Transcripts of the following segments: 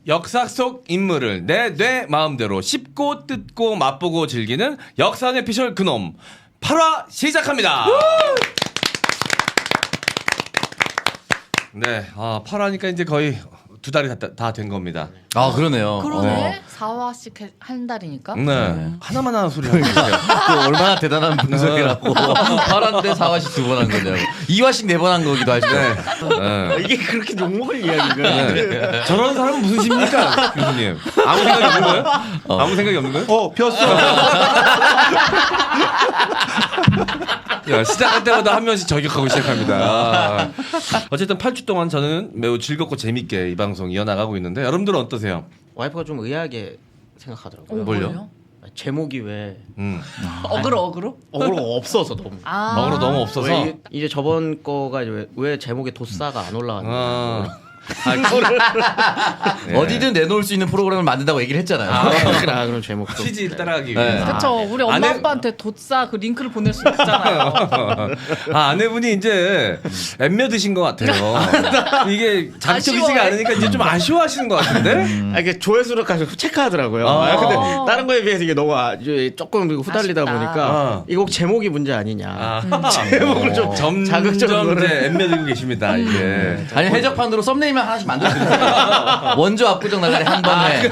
역사 속 인물을 내 마음대로 씹고 뜯고 맛보고 즐기는 역사 뇌피셜 그놈 8화 시작합니다. 네, 8화니까 이제 거의 2달이 다 된 겁니다. 아 그러네요. 그러네. 4화씩 한 달이니까. 네. 하나만 하는 소리 하고 있어요. 그 얼마나 대단한 분석이라고. 8화인데 4화씩 2번 한 거냐고. 2화씩 4번 한 거기도 하시죠. 네. 이게 그렇게 욕먹을 이야기인가? 네. 저런 사람은 무슨 심입니까, 교수님? 아무 생각이 없는 거예요? 아무 생각이 없는 거예요? 폈어. 야, 시작할 때마다 한 명씩 저격하고 시작합니다. 어쨌든 8주 동안 저는 매우 즐겁고 재밌게 이 방송 이어나가고 있는데 여러분들은 어떠세요? 와이프가 좀 의아하게 생각하더라고요. 뭘요? 제목이 왜 어그로? 어그로가 없어서 너무. 먹으러 너무 없어서. 왜 이제 저번 거가 왜 제목에 도사가 안 올라왔나? 네. 어디든 내놓을 수 있는 프로그램을 만든다고 얘기를 했잖아요. 그럼 제목도. 취지 따라가기 네. 위해서. 그쵸. 우리 엄마 아내- 아빠한테 돛사 그 링크를 보낼 수 있잖아요. 아내분이 이제 엠며 드신 것 같아요. 이게 자극적이지가 아쉬워해. 않으니까 이제 좀 아쉬워하시는 것 같은데? 이게 조회수를 가지고 체크하더라고요. 근데 다른 거에 비해서 이게 너무 조금 후달리다 아쉽다. 보니까 이 곡 제목이 문제 아니냐. 제목을 좀 점점 자극적으로. 이제 엠며 들고 계십니다. 이게. 아니 해적판으로 썸네일만 하나씩 만들어주세요. 원조 압구정 나가리 한 번에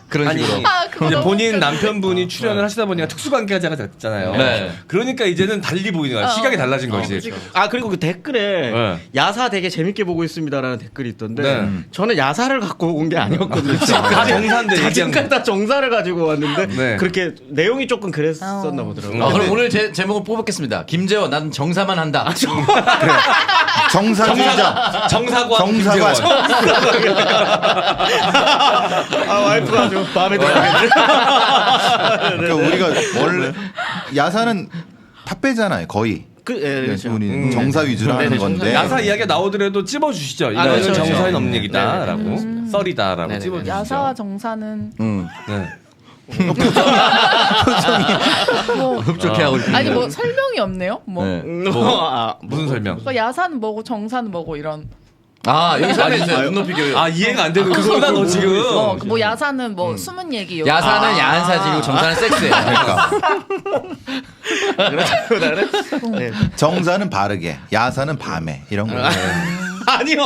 그런 아니 식으로. 그거 이제 너무 본인 웃겨. 남편분이 출연을 하시다 보니까 특수관계자가 됐잖아요. 네. 그러니까 이제는 달리 보이는 거야. 시각이 달라진 거지. 지금. 그리고 그 댓글에 네. 야사 되게 재밌게 보고 있습니다라는 댓글이 있던데 네. 저는 야사를 갖고 온 게 아니었거든요. 다 정사인데 얘기한 지금까지 다 정사를 가지고 왔는데 네. 그렇게 내용이 조금 그랬었나 보더라고요. 그럼 근데- 오늘 제목을 뽑겠습니다. 김재원 나는 정사만 한다. 정사주의자. 정사관 정사관. 김재원. 와이프가 아주 마음에 들어하겠네. 그러니까 우리가 원래 야사는 탑배잖아요, 거의. 그렇죠. 우리 정사 위주로 하는 네네, 건데. 야사 이야기가 나오더라도 찝어주시죠. 이거는 그렇죠, 정사에 그렇죠. 넘는 얘기다라고 썰이다라고 네네. 찝어주시죠. 야사와 정사는 네. 뭐 흡족해 하고 있습니다. 아니 뭐 설명이 없네요. 뭐 네. 무슨 설명? 그러니까 야사는 뭐고 정사는 뭐고 이런. 여기 설명해주세요. 눈높이 교육. 이해가 안 되는 거구나 너 지금. 뭐 야사는 뭐 숨은 얘기. 요 야사는 야한 사진이고 정사는 섹스예요. 네. 정사는 바르게, 야사는 밤에 이런 거. 아니요.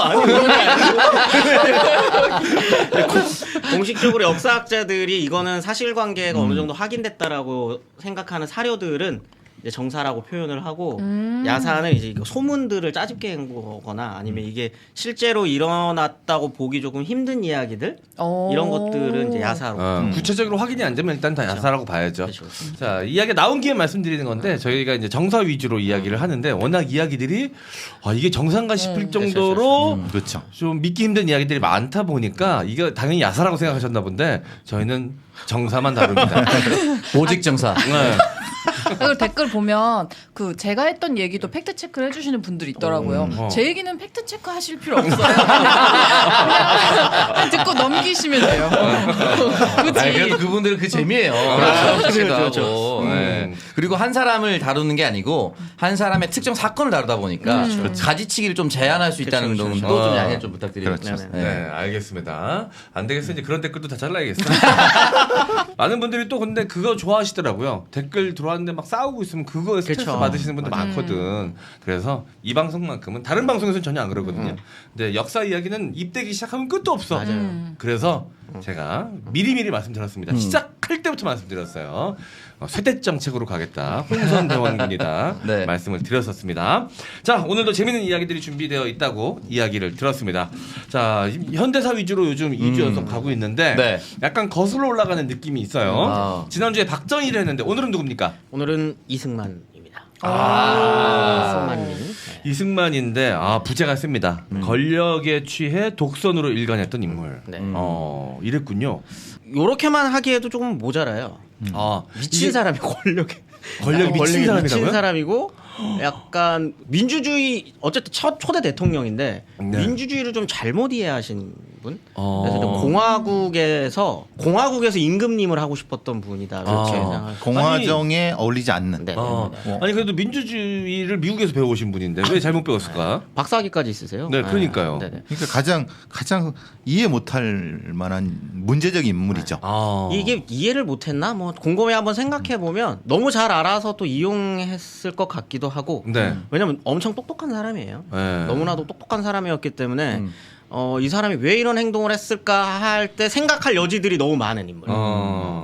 공식적으로 역사학자들이 이거는 사실관계가 어느 정도 확인됐다라고 생각하는 사료들은 이제 정사라고 표현을 하고 야사는 이제 이거 소문들을 짜집게 한 거거나 아니면 이게 실제로 일어났다고 보기 조금 힘든 이야기들 이런 것들은 이제 야사로. 구체적으로 확인이 안 되면 일단 다 야사라고 봐야죠. 그렇죠. 자, 이야기 나온 김에 말씀드리는 건데 저희가 이제 정사 위주로 이야기를 하는데 워낙 이야기들이 이게 정상가 싶을 정도로 그렇죠. 좀 믿기 힘든 이야기들이 많다 보니까 이거 당연히 야사라고 생각하셨나 본데 저희는 정사만 다룹니다. 오직 정사. 네. 그리고 댓글 보면 그 제가 했던 얘기도 팩트 체크를 해주시는 분들이 있더라고요. 제 얘기는 팩트 체크 하실 필요 없어요. 그냥 듣고 넘기시면 돼요. 아니, 그래도 굳이. 그분들은 그 재미예요. 그렇죠. 그리고 한 사람을 다루는 게 아니고 한 사람의 특정 사건을 다루다 보니까 가지치기를 좀 제한할 수 있다는 그렇죠, 점도 그렇죠. 좀 양해 좀 부탁드립니다. 그렇죠. 네, 알겠습니다. 안 되겠어. 이제 그런 댓글도 다 잘라야겠어. 많은 분들이 또 근데 그거 좋아하시더라고요. 댓글 들어왔는데 막 싸우고 있으면 그거에 스트레스 그쵸. 받으시는 분들 많거든. 그래서 이 방송만큼은 다른 방송에서는 전혀 안 그러거든요. 근데 역사 이야기는 입대기 시작하면 끝도 없어. 그래서 제가 미리미리 말씀드렸습니다. 시작할 때부터 말씀드렸어요. 쇠대 정책으로 가겠다. 홍선 대원군이다. 네. 말씀을 드렸었습니다. 자, 오늘도 재밌는 이야기들이 준비되어 있다고 이야기를 들었습니다. 자, 현대사 위주로 요즘 2주 연속 가고 있는데 네. 약간 거슬러 올라가는 느낌이 있어요. 아. 지난주에 박정희를 했는데 오늘은 누굽니까? 오늘은 이승만입니다. 이승만님. 네. 이승만인데 부제가 셉니다. 권력에 취해 독선으로 일관했던 인물. 네. 이랬군요. 요렇게만 하기에도 조금 모자라요. 미친 사람이 권력이 미친 사람이라고요? 사람이고 약간 민주주의 어쨌든 첫 초대 대통령인데 네. 민주주의를 좀 잘못 이해하신 분. 그래서 공화국에서 임금님을 하고 싶었던 분이다. 그렇게 생각을. 공화정에 어울리지 않는. 네. 아니 그래도 민주주의를 미국에서 배워오신 분인데 왜 잘못 배웠을까? 박사학위까지 있으세요? 네, 그러니까요. 네네. 그러니까 가장 이해 못할 만한 문제적 인물이죠. 이게 이해를 못했나? 뭐 곰곰이 한번 생각해 보면 너무 잘 알아서 또 이용했을 것 같기도 하고. 네. 왜냐면 엄청 똑똑한 사람이에요. 네. 너무나도 똑똑한 사람이었기 때문에 이 사람이 왜 이런 행동을 했을까 할 때 생각할 여지들이 너무 많은 인물.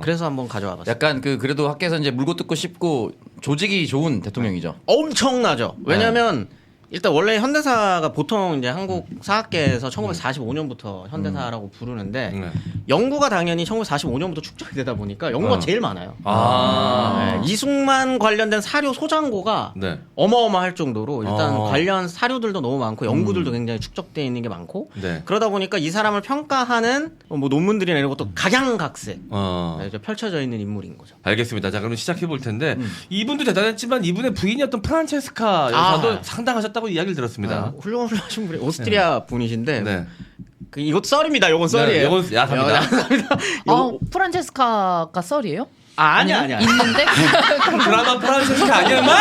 그래서 한번 가져와봤어요. 약간 그래도 학교에서 이제 물고 뜯고 싶고 조직이 좋은 대통령이죠. 엄청나죠. 왜냐면 일단 원래 현대사가 보통 이제 한국 사학계에서 1945년부터 현대사라고 부르는데 연구가 당연히 1945년부터 축적이 되다 보니까 연구가 제일 많아요. 네, 이승만 관련된 사료 소장고가 네. 어마어마할 정도로 일단 관련 사료들도 너무 많고 연구들도 굉장히 축적되어 있는 게 많고 네. 그러다 보니까 이 사람을 평가하는 뭐 논문들이나 이런 것도 각양각색 네, 펼쳐져 있는 인물인 거죠. 알겠습니다. 자, 그럼 시작해 볼 텐데 이분도 대단했지만 이분의 부인이었던 프란체스카 여사도 상당하셨다고 이야기를 들었습니다. 훌륭하신 분이 오스트리아 분이신데 네. 이것도 썰입니다. 이건 썰이에요. 이건 야사입니다. 프란체스카가 썰이에요? 아니야. 있는데 드라마 프란체스카 아니야, 마!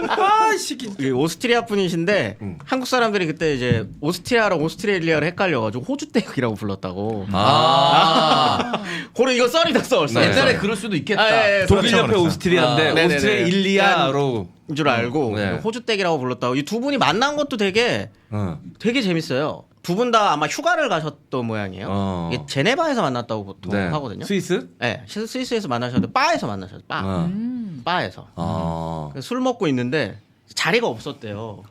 아, 시기. 오스트리아 분이신데 한국 사람들이 그때 이제 오스트리아랑 오스트레일리아를 헷갈려가지고 호주댁이라고 불렀다고. 고로 이거 썰이다 썰. 네. 옛날에 그럴 수도 있겠다. 예, 독일 옆에 그렇죠. 오스트리아인데 네네네. 오스트레일리아로 줄 알고 네. 호주댁이라고 불렀다고. 이 두 분이 만난 것도 되게 재밌어요. 두 분 다 아마 휴가를 가셨던 모양이에요. 이게 제네바에서 만났다고 보통 네. 하거든요. 스위스? 네, 스위스에서 만나셨는데 바에서 만나셨어요. 바에서. 그래서 술 먹고 있는데 자리가 없었대요.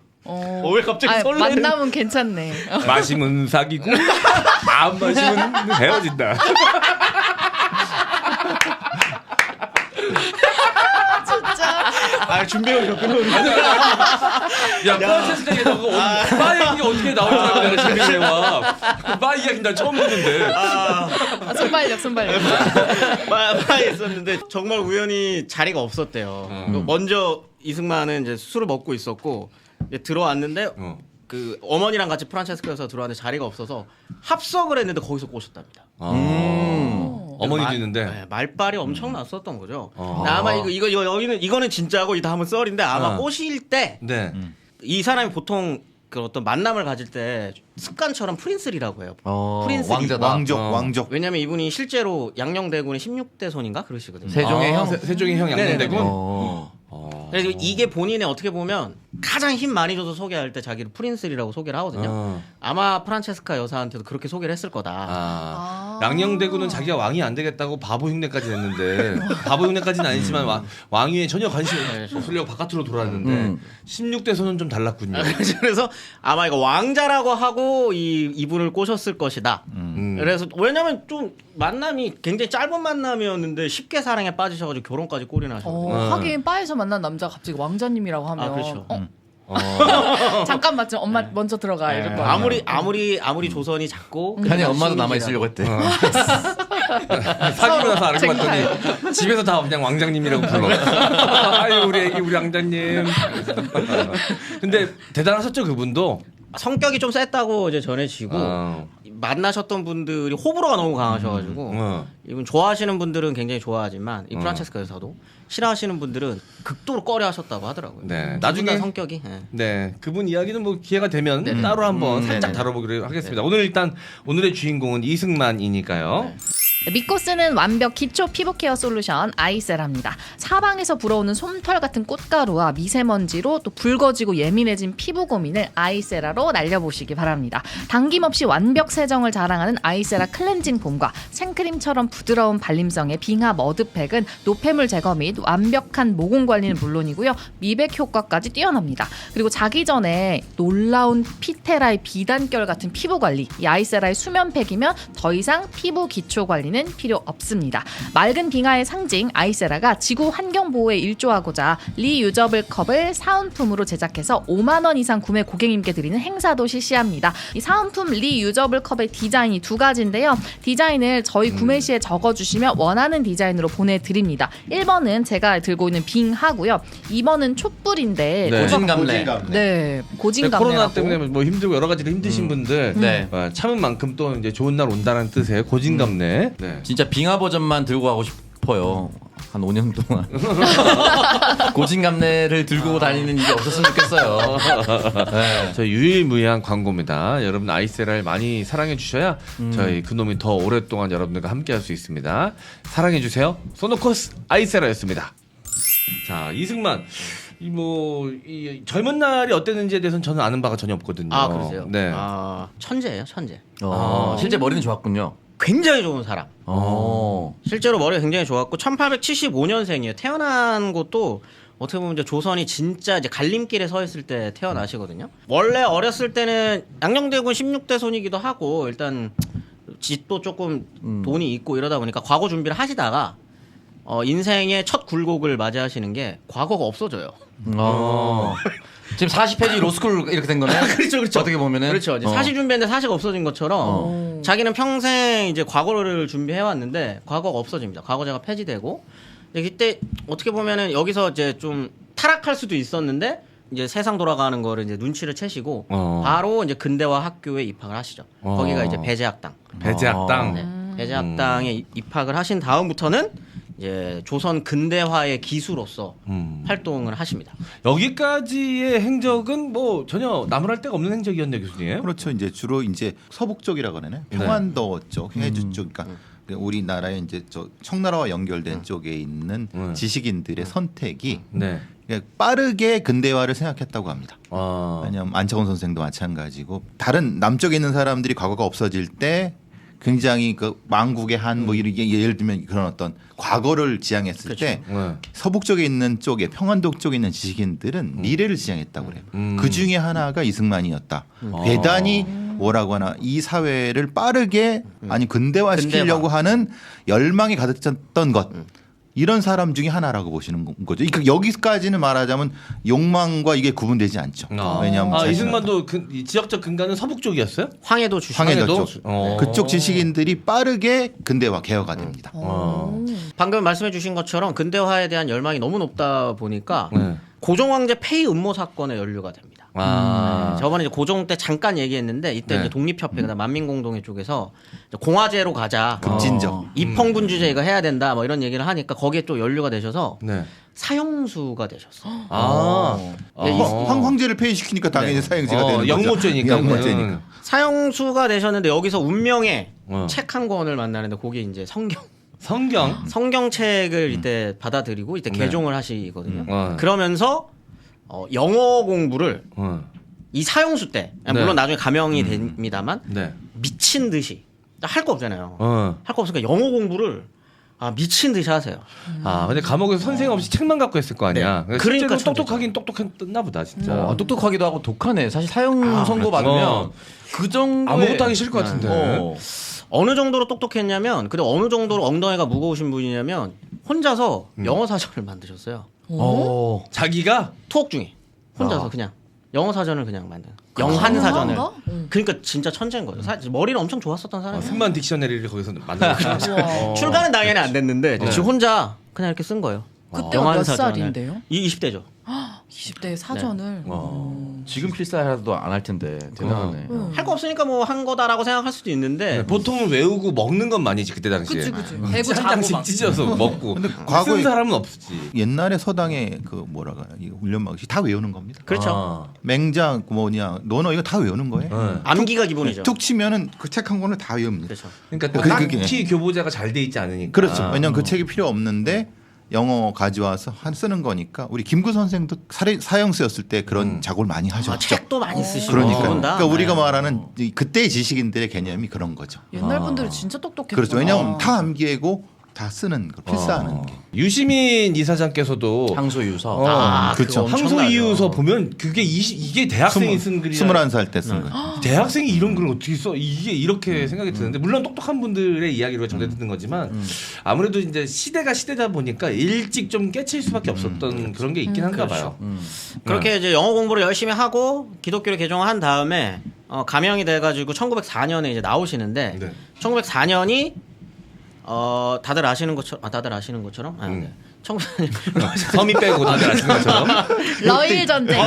왜 갑자기 설레는? 만나면 괜찮네. 마시면 사귀고 안 마시면 헤어진다. 준비해 오셨구나. 야, 프란체스카 얘기하고 바 얘기가 어떻게 나오냐고 내가 준비해와. 바 이야기 난 처음 듣는데. 순발력. 바에 있었는데 정말 우연히 자리가 없었대요. 먼저 이승만은 이제 술을 먹고 있었고 이제 들어왔는데 그 어머니랑 같이 프란체스카에서 들어왔는데 자리가 없어서 합석을 했는데 거기서 꼬셨답니다. 어머니도 있는데. 네, 말빨이 엄청 났었던 거죠. 아마 이거는 진짜고 이 다음은 썰인데 아마 꼬실 때 이 네. 사람이 보통 그 어떤 만남을 가질 때 습관처럼 프린스리라고 해요. 프린스리. 왕자다. 왕족. 왜냐면 이분이 실제로 양녕대군의 16대 손인가 그러시거든요. 세종의 형. 세종의 형 양녕대군. 그래서 이게 본인의 어떻게 보면 가장 힘 많이 줘서 소개할 때 자기를 프린스리라고 소개를 하거든요. 아마 프란체스카 여사한테도 그렇게 소개를 했을 거다. 양녕대군은 자기가 왕이 안 되겠다고 바보 흉내까지 냈는데 바보 흉내까지는 아니지만 왕위에 전혀 관심이 없으려고 바깥으로 돌아왔는데 16대에서는 좀 달랐군요. 그래서 아마 이거 왕자라고 하고 이분을 꼬셨을 것이다. 그래서 왜냐면 좀 만남이 굉장히 짧은 만남이었는데 쉽게 사랑에 빠지셔가지고 결혼까지 꼴이나 하셨거든요. 하긴 바에서 만난 남자가 갑자기 왕자님이라고 하면 그렇죠. 잠깐만 좀 엄마 먼저 들어가 이럴 거 아무리 조선이 작고 아니 엄마도 남아 있으려고 했대. 사귀고 나서 알고 봤더니 집에서 다 그냥 왕장님이라고 불러. 아유 우리 애기 우리 왕장님. 근데 대단하셨죠 그분도. 성격이 좀 셌다고 이제 전해지고 만나셨던 분들이 호불호가 너무 강하셔가지고 이분 좋아하시는 분들은 굉장히 좋아하지만 이 프란체스카 여사도 싫어하시는 분들은 극도로 꺼려하셨다고 하더라고요. 네, 나중에 성격이. 네, 그분 이야기는 뭐 기회가 되면 따로 한번 살짝 다뤄보기로 하겠습니다. 오늘 일단 오늘의 주인공은 이승만이니까요. 믿고 쓰는 완벽 기초 피부 케어 솔루션 아이세라입니다. 사방에서 불어오는 솜털 같은 꽃가루와 미세먼지로 또 붉어지고 예민해진 피부 고민을 아이세라로 날려보시기 바랍니다. 당김없이 완벽 세정을 자랑하는 아이세라 클렌징 폼과 생크림처럼 부드러운 발림성의 빙하 머드팩은 노폐물 제거 및 완벽한 모공 관리는 물론이고요. 미백 효과까지 뛰어납니다. 그리고 자기 전에 놀라운 피테라의 비단결 같은 피부 관리, 이 아이세라의 수면팩이면 더 이상 피부 기초 관리 고민은 필요 없습니다. 맑은 빙하의 상징 아이세라가 지구 환경 보호에 일조하고자 리유저블 컵을 사은품으로 제작해서 5만 원 이상 구매 고객님께 드리는 행사도 실시합니다. 이 사은품 리유저블 컵의 디자인이 두 가지인데요. 디자인을 저희 구매 시에 적어주시면 원하는 디자인으로 보내드립니다. 1번은 제가 들고 있는 빙하고요. 2번은 촛불인데 네. 고진감래. 네, 고진감래라고. 코로나 때문에 뭐 힘들고 여러 가지로 힘드신 분들 네. 참은 만큼 또 이제 좋은 날 온다는 뜻의 고진감래. 네. 진짜 빙하 버전만 들고 가고 싶어요. 한 5년 동안 고진감래를 들고 다니는 일이 없었으면 좋겠어요. 네. 저희 유일무이한 광고입니다. 여러분 아이세라를 많이 사랑해 주셔야 저희 그놈이 더 오랫동안 여러분들과 함께할 수 있습니다. 사랑해 주세요. 소노코스 아이세라였습니다. 자 이승만 이 젊은 날이 어땠는지에 대해서는 저는 아는 바가 전혀 없거든요. 아 그러세요? 네. 천재예요, 천재. 실제 머리는 좋았군요. 굉장히 좋은 사람. 어. 실제로 머리가 굉장히 좋았고 1875년생이에요. 태어난 곳도 어떻게 보면 이제 조선이 진짜 이제 갈림길에 서 있을 때 태어나시거든요. 원래 어렸을 때는 양녕대군 16대 손이기도 하고 일단 집도 조금 돈이 있고 이러다 보니까 과거 준비를 하시다가 인생의 첫 굴곡을 맞이하시는 게 과거가 없어져요. 지금 40페이지 로스쿨 이렇게 된 거네. 그렇죠. 어떻게 보면은 그렇죠. 이제 사시 준비했는데 사시가 없어진 것처럼 자기는 평생 이제 과거를 준비해 왔는데 과거가 없어집니다. 과거제가 폐지되고 이제 그때 어떻게 보면은 여기서 이제 좀 타락할 수도 있었는데 이제 세상 돌아가는 거를 이제 눈치를 채시고 바로 이제 근대화 학교에 입학을 하시죠. 거기가 이제 배제학당. 배제학당. 네. 배제학당에 입학을 하신 다음부터는 이제 조선 근대화의 기수로서 활동을 하십니다. 여기까지의 행적은 뭐 전혀 나무랄 데가 없는 행적이었네요, 교수님. 그렇죠. 이제 주로 이제 서북 쪽이라고 하네. 평안도 쪽, 해주 쪽, 그러니까 우리나라의 이제 저 청나라와 연결된 쪽에 있는 지식인들의 선택이 네. 빠르게 근대화를 생각했다고 합니다. 왜냐하면 안차곤 선생도 마찬가지고 다른 남쪽에 있는 사람들이 과거가 없어질 때 굉장히 그 망국의 한 뭐 이렇게 예를 들면 그런 어떤 과거를 지향했을 때 서북 쪽에 있는 쪽에 평안도 쪽에 있는 지식인들은 미래를 지향했다고 그래요. 그 중에 하나가 이승만이었다. 대단히 뭐라고 하나 이 사회를 빠르게 아니 근대화시키려고 하는 열망이 가득 찼던 것. 이런 사람 중에 하나라고 보시는 거죠. 그러니까 여기까지는 말하자면 욕망과 이게 구분되지 않죠. 왜냐하면 이승만도 이 지역적 근간은 서북 쪽이었어요? 황해도 출신. 황해도 쪽 그쪽 지식인들이 빠르게 근대화 개혁가 됩니다. 방금 말씀해 주신 것처럼 근대화에 대한 열망이 너무 높다 보니까 고종황제 폐위 음모 사건에 연루가 됩니다. 저번에 이제 고종 때 잠깐 얘기했는데 이때 이제 독립협회 그다음 만민공동회 쪽에서 공화제로 가자. 급진적. 입헌군주제 이거 해야 된다. 뭐 이런 얘기를 하니까 거기에 또 연루가 되셔서 네. 사형수가 되셨어요. 황제를 폐위시키니까 당연히 사형제가 되는 거죠. 영모죄니까. 영모죄니까. 사형수가 되셨는데 여기서 운명의 책 한 권을 만나는데 거기에 이제 성경책을 이때 받아들이고 이때 개종을 하시거든요. 그러면서 영어 공부를 이 사형수 때 물론 나중에 감형이 됩니다만 미친 듯이 할 거 없잖아요. 할 거 없으니까 영어 공부를 미친 듯이 하세요. 근데 감옥에서 선생 없이 책만 갖고 했을 거 아니야. 네. 그러니까 천재죠. 똑똑하긴 똑똑했나 보다 진짜. 똑똑하기도 하고 독하네. 사실 사형 선고 받으면 그 정도 아무것도 하기 싫을 것 같은데. 어느 정도로 똑똑했냐면 근데 어느 정도로 엉덩이가 무거우신 분이냐면 혼자서 영어 사전을 만드셨어요. 자기가 투옥 중에 혼자서 그냥 영어 사전을 그냥 만든 영한 사전을. 그러니까 진짜 천재인 거죠. 머리는 엄청 좋았었던 사람이에요. 승만 딕셔너리를 거기서 만들었죠. 출간은 당연히 안 됐는데 지 혼자 그냥 이렇게 쓴 거예요. 그때가 몇 살인데요? 20대죠. 20대 사전을. 지금 필사라도 안 할 텐데 대단하네. 할 거 없으니까 뭐 한 거다라고 생각할 수도 있는데 보통은 외우고 먹는 건 많이지 그때 당시에. 그치. 한 배구 장씩 자고 찢어서 먹고. 근데 쓴 사람은 없지. 옛날에 서당에 그 뭐라가 훈련방식 다 외우는 겁니다. 그렇죠. 맹자 뭐냐 이거 다 외우는 거예요. 암기가 기본이죠. 툭 치면은 그 책 한 권을 다 외웁니다. 그렇죠. 그러니까 그게- 딱히 교보자가 잘 돼 있지 않으니까. 그렇죠. 왜냐하면 그 책이 필요 없는데 영어 가져와서 쓰는 거니까 우리 김구 선생도 사형수였을 때 그런 작업을 많이 하셨죠. 책도 많이 쓰시고. 그러니까 우리가 말하는 그때의 지식인들의 개념이 그런 거죠. 옛날 분들은 진짜 똑똑했구나. 그렇죠. 왜냐하면 다 암기하고 다 쓰는 거 필사하는 게. 유시민 이사장께서도 항소 유서. 그렇죠. 항소 이유서 보면 그게 이게 대학생이 쓴 글이 21살 때 쓴 거. 대학생이 이런 글을 어떻게 써? 이게 이렇게 생각이 드는데 물론 똑똑한 분들의 이야기로 전해 듣는 거지만 아무래도 이제 시대가 시대다 보니까 일찍 좀 깨칠 수밖에 없었던 그런 게 있긴 한가 봐요. 그렇게 이제 영어 공부를 열심히 하고 기독교를 개종한 다음에 감형이 돼가지고 1904년에 이제 나오시는데 네. 1904년이 다들 아시는 것처럼 네. 1904년 섬이 빼고 다들 아시는 것처럼 러일 전쟁.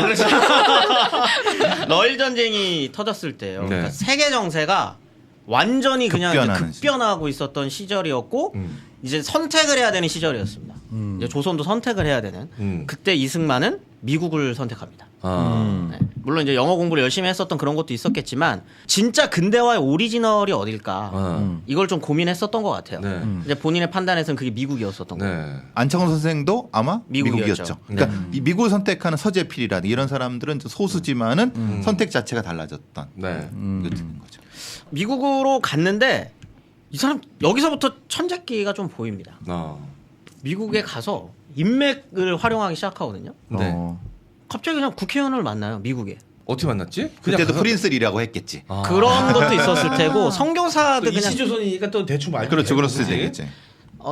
러일 전쟁이 터졌을 때예요. 네. 그러니까 세계 정세가 완전히 그냥 이제 급변하는 급변하고 있었던 시절이었고 이제 선택을 해야 되는 시절이었습니다. 이제 조선도 선택을 해야 되는 그때 이승만은 미국을 선택합니다. 네. 물론 이제 영어 공부를 열심히 했었던 그런 것도 있었겠지만 진짜 근대화의 오리지널이 어딜까 이걸 좀 고민했었던 것 같아요. 네. 이제 본인의 판단에서는 그게 미국이었었던 거예요. 네. 안창호 선생도 아마 미국이었죠. 미국이었죠. 그러니까 이 미국을 선택하는 서재필이라든지 이런 사람들은 소수지만은 선택 자체가 달라졌던 네. 그 거죠. 미국으로 갔는데 이 사람 여기서부터 천재기가 좀 보입니다. 미국에 가서 인맥을 활용하기 시작하거든요. 네. 갑자기 그냥 국회의원을 만나요, 미국에. 어떻게 만났지? 그때도 가서- 프린스리라고 했겠지. 그런 것도 있었을 테고 선교사들 그냥 이시조선이니까 또 대충 알고 그렇죠, 그럴 수도 그지? 있겠지.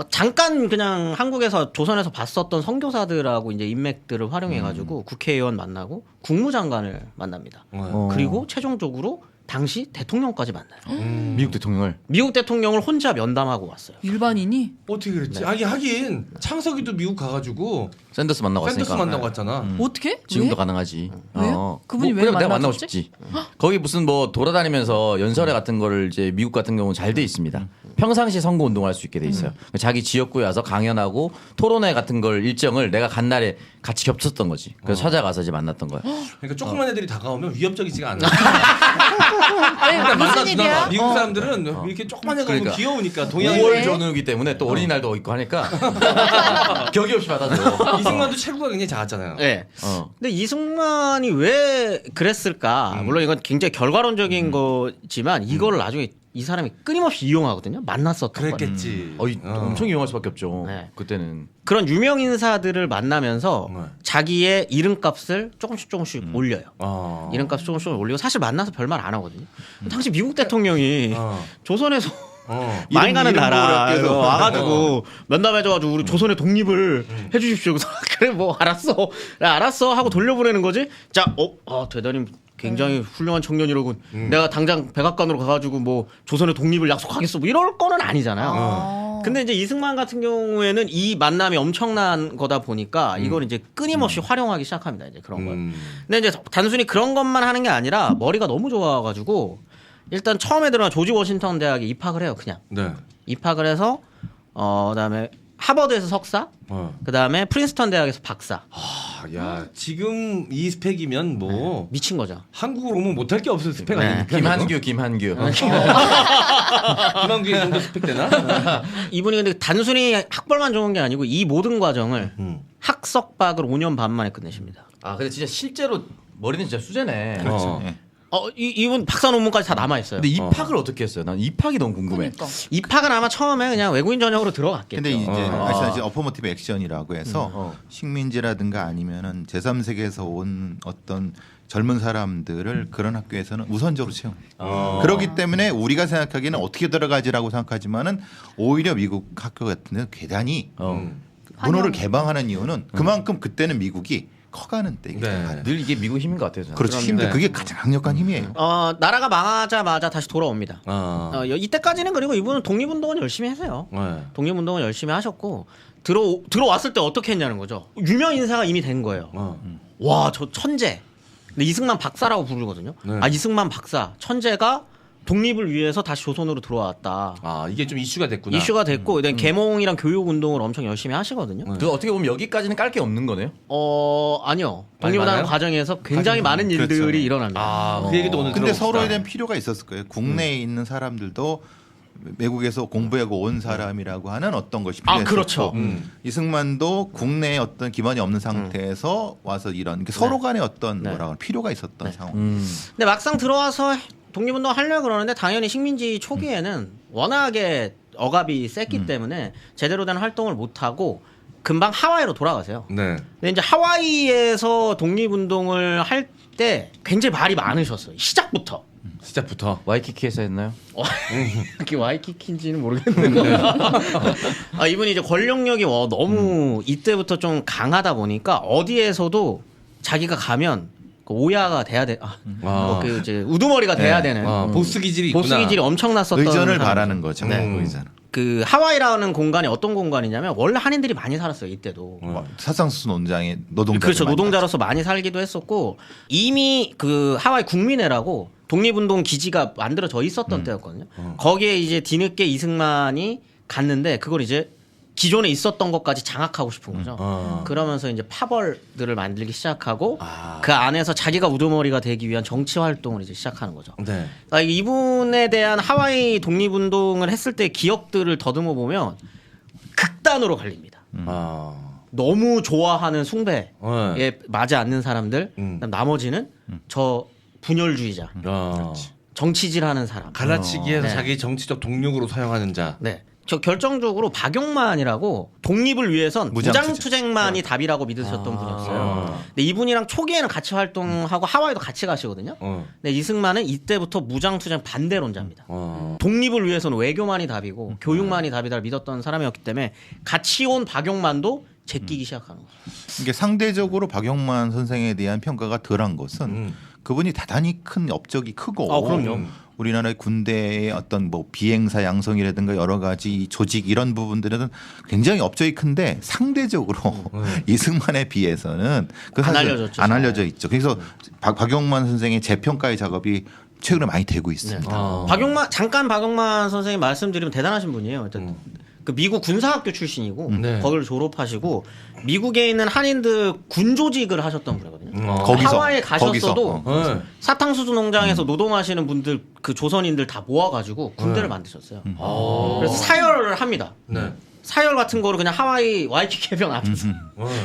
잠깐 그냥 한국에서 조선에서 봤었던 선교사들하고 이제 인맥들을 활용해가지고 국회의원 만나고 국무장관을 만납니다. 그리고 최종적으로 당시 대통령까지 만나요. 미국 대통령을. 미국 대통령을 혼자 면담하고 왔어요. 일반인이 어떻게 그랬지? 하긴 창석이도 미국 가가지고 샌더스 만나고 왔으니까. 샌더스 만나고 왔잖아. 어떻게? 지금도 왜? 가능하지. 왜요? 그분이 왜 그냥 내가 만나고 만나줬지? 싶지. 거기 무슨 뭐 돌아다니면서 연설회 같은 거를 이제 미국 같은 경우는 잘 돼 있습니다. 평상시 선거 운동할 수 있게 돼 있어요. 자기 지역구에 와서 강연하고 토론회 같은 걸 일정을 내가 간 날에 같이 겹쳤던 거지. 그래서 찾아가서 이제 만났던 거야. 그러니까 조그만 애들이 다가오면 위협적이지가 않아. 왜, 무슨 일이야? 미국 사람들은 이렇게 조그만 애가 오면 그러니까. 귀여우니까 동양 5월 전후기 때문에 또 어린이날도 있고 하니까 격이 없이 받아줘. 이승만도 체구가 굉장히 작았잖아요. 네. 어. 근데 이승만이 왜 그랬을까? 물론 이건 굉장히 결과론적인 거지만 이걸 나중에 이 사람이 끊임없이 이용하거든요. 만났었던 거예요. 그랬겠지. 엄청 이용할 수밖에 없죠. 네. 그때는. 그런 유명 인사들을 만나면서 네. 자기의 이름값을 조금씩 올려요. 이름값을 조금씩 올리고 사실 만나서 별말 안 하거든요. 당시 미국 대통령이 조선에서 많이 가는 이름 나라 모으라 와가지고 면담해줘가지고 우리 조선의 독립을 해주십시오. 그래서 그래 뭐 알았어 하고 돌려보내는 거지. 자, 대단히 굉장히 훌륭한 청년이로군. 내가 당장 백악관으로 가가지고 뭐 조선의 독립을 약속하겠어. 뭐 이럴 거는 아니잖아요. 근데 이제 이승만 같은 경우에는 이 만남이 엄청난 거다 보니까 이걸 이제 끊임없이 활용하기 시작합니다. 이제 그런 걸. 근데 이제 단순히 그런 것만 하는 게 아니라 머리가 너무 좋아가지고 일단 처음에 들어간 조지 워싱턴 대학에 입학을 해요. 그냥 네. 입학을 해서 그다음에 하버드에서 석사, 그다음에 프린스턴 대학에서 박사. 야 지금 이 스펙이면 뭐 미친 거죠. 한국으로 오면 못할 게 없을 스펙 네. 아닙니까? 김한규. 김한규 정도 스펙 되나? 이분이 근데 단순히 학벌만 좋은 게 아니고 이 모든 과정을 학석박을 5년 반 만에 끝내십니다. 아 근데 진짜 실제로 머리는 진짜 수제네. 그렇죠. 예. 이분 박사 논문까지 다 남아 있어요. 근데 입학을 어떻게 했어요? 난 입학이 너무 궁금해. 그러니까. 입학은 아마 처음에 그냥 외국인 전형으로 들어갔겠죠. 근데 이제 아시다시피 어퍼머티브 액션이라고 해서 식민지라든가 아니면은 제3세계에서 온 어떤 젊은 사람들을 그런 학교에서는 우선적으로 채웁니다. 그렇기 때문에 우리가 생각하기에는 어떻게 들어가지라고 생각하지만은 오히려 미국 학교 같은 데는 대단히 문호를 개방하는 이유는 그만큼 그때는 미국이 커가는 때이기 때문에 네. 늘 이게 미국 힘인 것 같아요. 저는. 그렇죠. 힘들 그게 가장 강력한 힘이에요. 나라가 망하자마자 다시 돌아옵니다. 어. 이때까지는 그리고 이분은 독립운동을 열심히 했어요. 네. 독립운동을 열심히 하셨고 들어왔을 때 어떻게 했냐는 거죠. 유명 인사가 이미 된 거예요. 와, 저 천재. 근데 이승만 박사라고 부르거든요. 네. 이승만 박사 천재가 독립을 위해서 다시 조선으로 들어왔다. 아 이게 좀 이슈가 됐구나. 이슈가 됐고 그다음에 계몽이랑 교육 운동을 엄청 열심히 하시거든요. 그 어떻게 보면 여기까지는 깔 게 없는 거네요. 아니요. 많이 독립운동 많아요? 과정에서 굉장히 많은 일들이 그렇죠. 일어납니다. 그 얘기도 오늘 근데 들어봅시다. 서로에 대한 필요가 있었을 거예요. 국내에 있는 사람들도 외국에서 공부하고 온 사람이라고 하는 어떤 것이 필요했었고 그렇죠. 이승만도 국내에 어떤 기반이 없는 상태에서 와서 이런 서로 간의 어떤 뭐라고 필요가 있었던 상황. 근데 막상 들어와서 독립운동 하려고 그러는데 당연히 식민지 초기에는 워낙에 억압이 셌기 때문에 제대로 된 활동을 못 하고 금방 하와이로 돌아가세요. 네. 근데 이제 하와이에서 독립운동을 할 때 굉장히 말이 많으셨어요. 시작부터. 와이키키에서 했나요? 이렇게 와이키키인지는 모르겠는데 이분이 이제 권력력이 너무 이때부터 좀 강하다 보니까 어디에서도 자기가 가면 그 오야가 돼야 돼. 그 이제 우두머리가 돼야 되는 보스 기질이 있구나. 보스 기질이 엄청났었던 의전을 사람. 바라는 거죠. 의전. 그 하와이라는 공간이 어떤 공간이냐면 원래 한인들이 많이 살았어요 이때도. 사상수수 농장의 노동자. 그렇죠. 노동자로서 많이 살기도 했었고 이미 그 하와이 국민회라고 독립운동 기지가 만들어져 있었던 때였거든요. 거기에 이제 뒤늦게 이승만이 갔는데 그걸 이제 기존에 있었던 것까지 장악하고 싶은 거죠. 그러면서 이제 파벌들을 만들기 시작하고 그 안에서 자기가 우두머리가 되기 위한 정치 활동을 이제 시작하는 거죠. 네. 그러니까 이분에 대한 하와이 독립운동을 했을 때 기억들을 더듬어 보면 극단으로 갈립니다. 너무 좋아하는 숭배에 맞지 않는 사람들, 그다음 나머지는 저 분열주의자, 정치질하는 사람. 갈라치기해서 네. 자기 정치적 독력으로 사용하는 자. 네. 저 결정적으로 박용만이라고 독립을 위해선 무장투쟁. 무장투쟁만이 답이라고 믿으셨던 분이었어요. 근데 이분이랑 초기에는 같이 활동하고 하와이도 같이 가시거든요. 근데 이승만은 이때부터 무장투쟁 반대론자입니다. 독립을 위해서는 외교만이 답이고 교육만이 답이다를 믿었던 사람이었기 때문에 같이 온 박용만도 제끼기 시작하는 거죠. 이게 상대적으로 박용만 선생에 대한 평가가 덜한 것은 그분이 대단히 큰 업적이 크고 그럼요. 우리나라의 군대의 어떤 뭐 비행사 양성이라든가 여러 가지 조직 이런 부분들은 굉장히 업적이 큰데 상대적으로 이승만에 비해서는 그 안 사실 알려졌죠. 안 알려져 있죠. 그래서 박용만 선생의 재평가의 작업이 최근에 많이 되고 있습니다. 박용만 선생님 말씀드리면 대단하신 분이에요. 일단 그 미국 군사학교 출신이고 네. 거기를 졸업하시고 미국에 있는 한인들 군조직을 하셨던 분이거든요. 거기서, 하와이에 가셨어도 네. 사탕수수 농장에서 노동하시는 분들 그 조선인들 다 모아가지고 군대를 만드셨어요. 그래서 사열을 합니다. 네. 사열 같은 거를 그냥 하와이 와이키키 해변 앞에서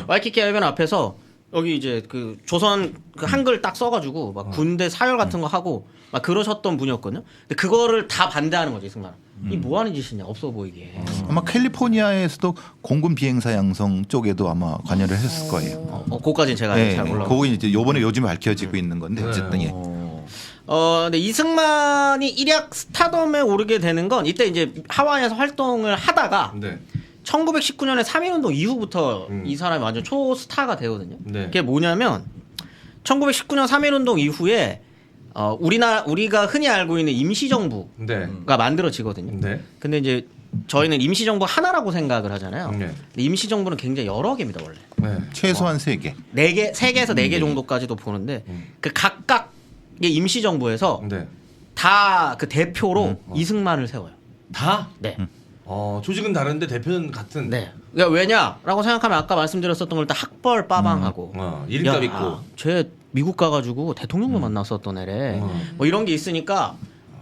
와이키키 해변 앞에서 여기 이제 그 조선 그 한글 딱 써가지고 막 군대 사열 같은 거 하고 막 그러셨던 분이었거든요. 근데 그거를 다 반대하는 거죠 이승만. 이 뭐 하는 짓이냐 없어 보이게. 아마 캘리포니아에서도 공군 비행사 양성 쪽에도 아마 관여를 했을 거예요. 그거까지는 제가 잘 몰라요. 그거 이제 요즘 밝혀지고 있는 건데 어쨌든 예. 근데 이승만이 일약 스타덤에 오르게 되는 건 이때 이제 하와이에서 활동을 하다가 네. 1919년에 3.1운동 이후부터 이 사람이 완전 초스타가 되거든요. 네. 그게 뭐냐면 1919년 3.1운동 이후에 우리가 흔히 알고 있는 임시정부가 네. 만들어지거든요. 네. 근데 이제 저희는 임시정부 하나라고 생각을 하잖아요. 네. 근데 임시정부는 굉장히 여러 개입니다 원래. 네. 최소한 3개. 3개에서 4개 정도까지도 보는데 그 각각의 임시정부에서 네. 다 그 대표로 이승만을 세워요. 다? 네. 조직은 다른데 대표는 같은. 네. 그러니까 왜냐라고 생각하면 아까 말씀드렸었던 걸 일단 학벌 빠방하고 이름값 있고. 쟤 미국 가가지고 대통령도 만났었던 애래. 뭐 이런 게 있으니까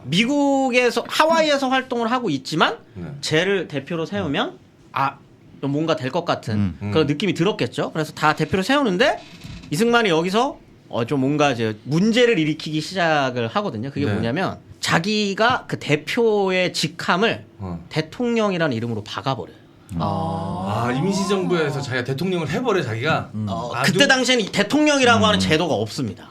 미국에서 하와이에서 활동을 하고 있지만 쟤를 대표로 세우면 뭔가 될 것 같은 그런 느낌이 들었겠죠. 그래서 다 대표로 세우는데 이승만이 여기서 좀 뭔가 이제 문제를 일으키기 시작을 하거든요. 그게 네. 뭐냐면 자기가 그 대표의 직함을 대통령이라는 이름으로 박아버려요. 임시정부에서 자기가 대통령을 해버려 자기가. 그때 당시에는 대통령이라고 하는 제도가 없습니다.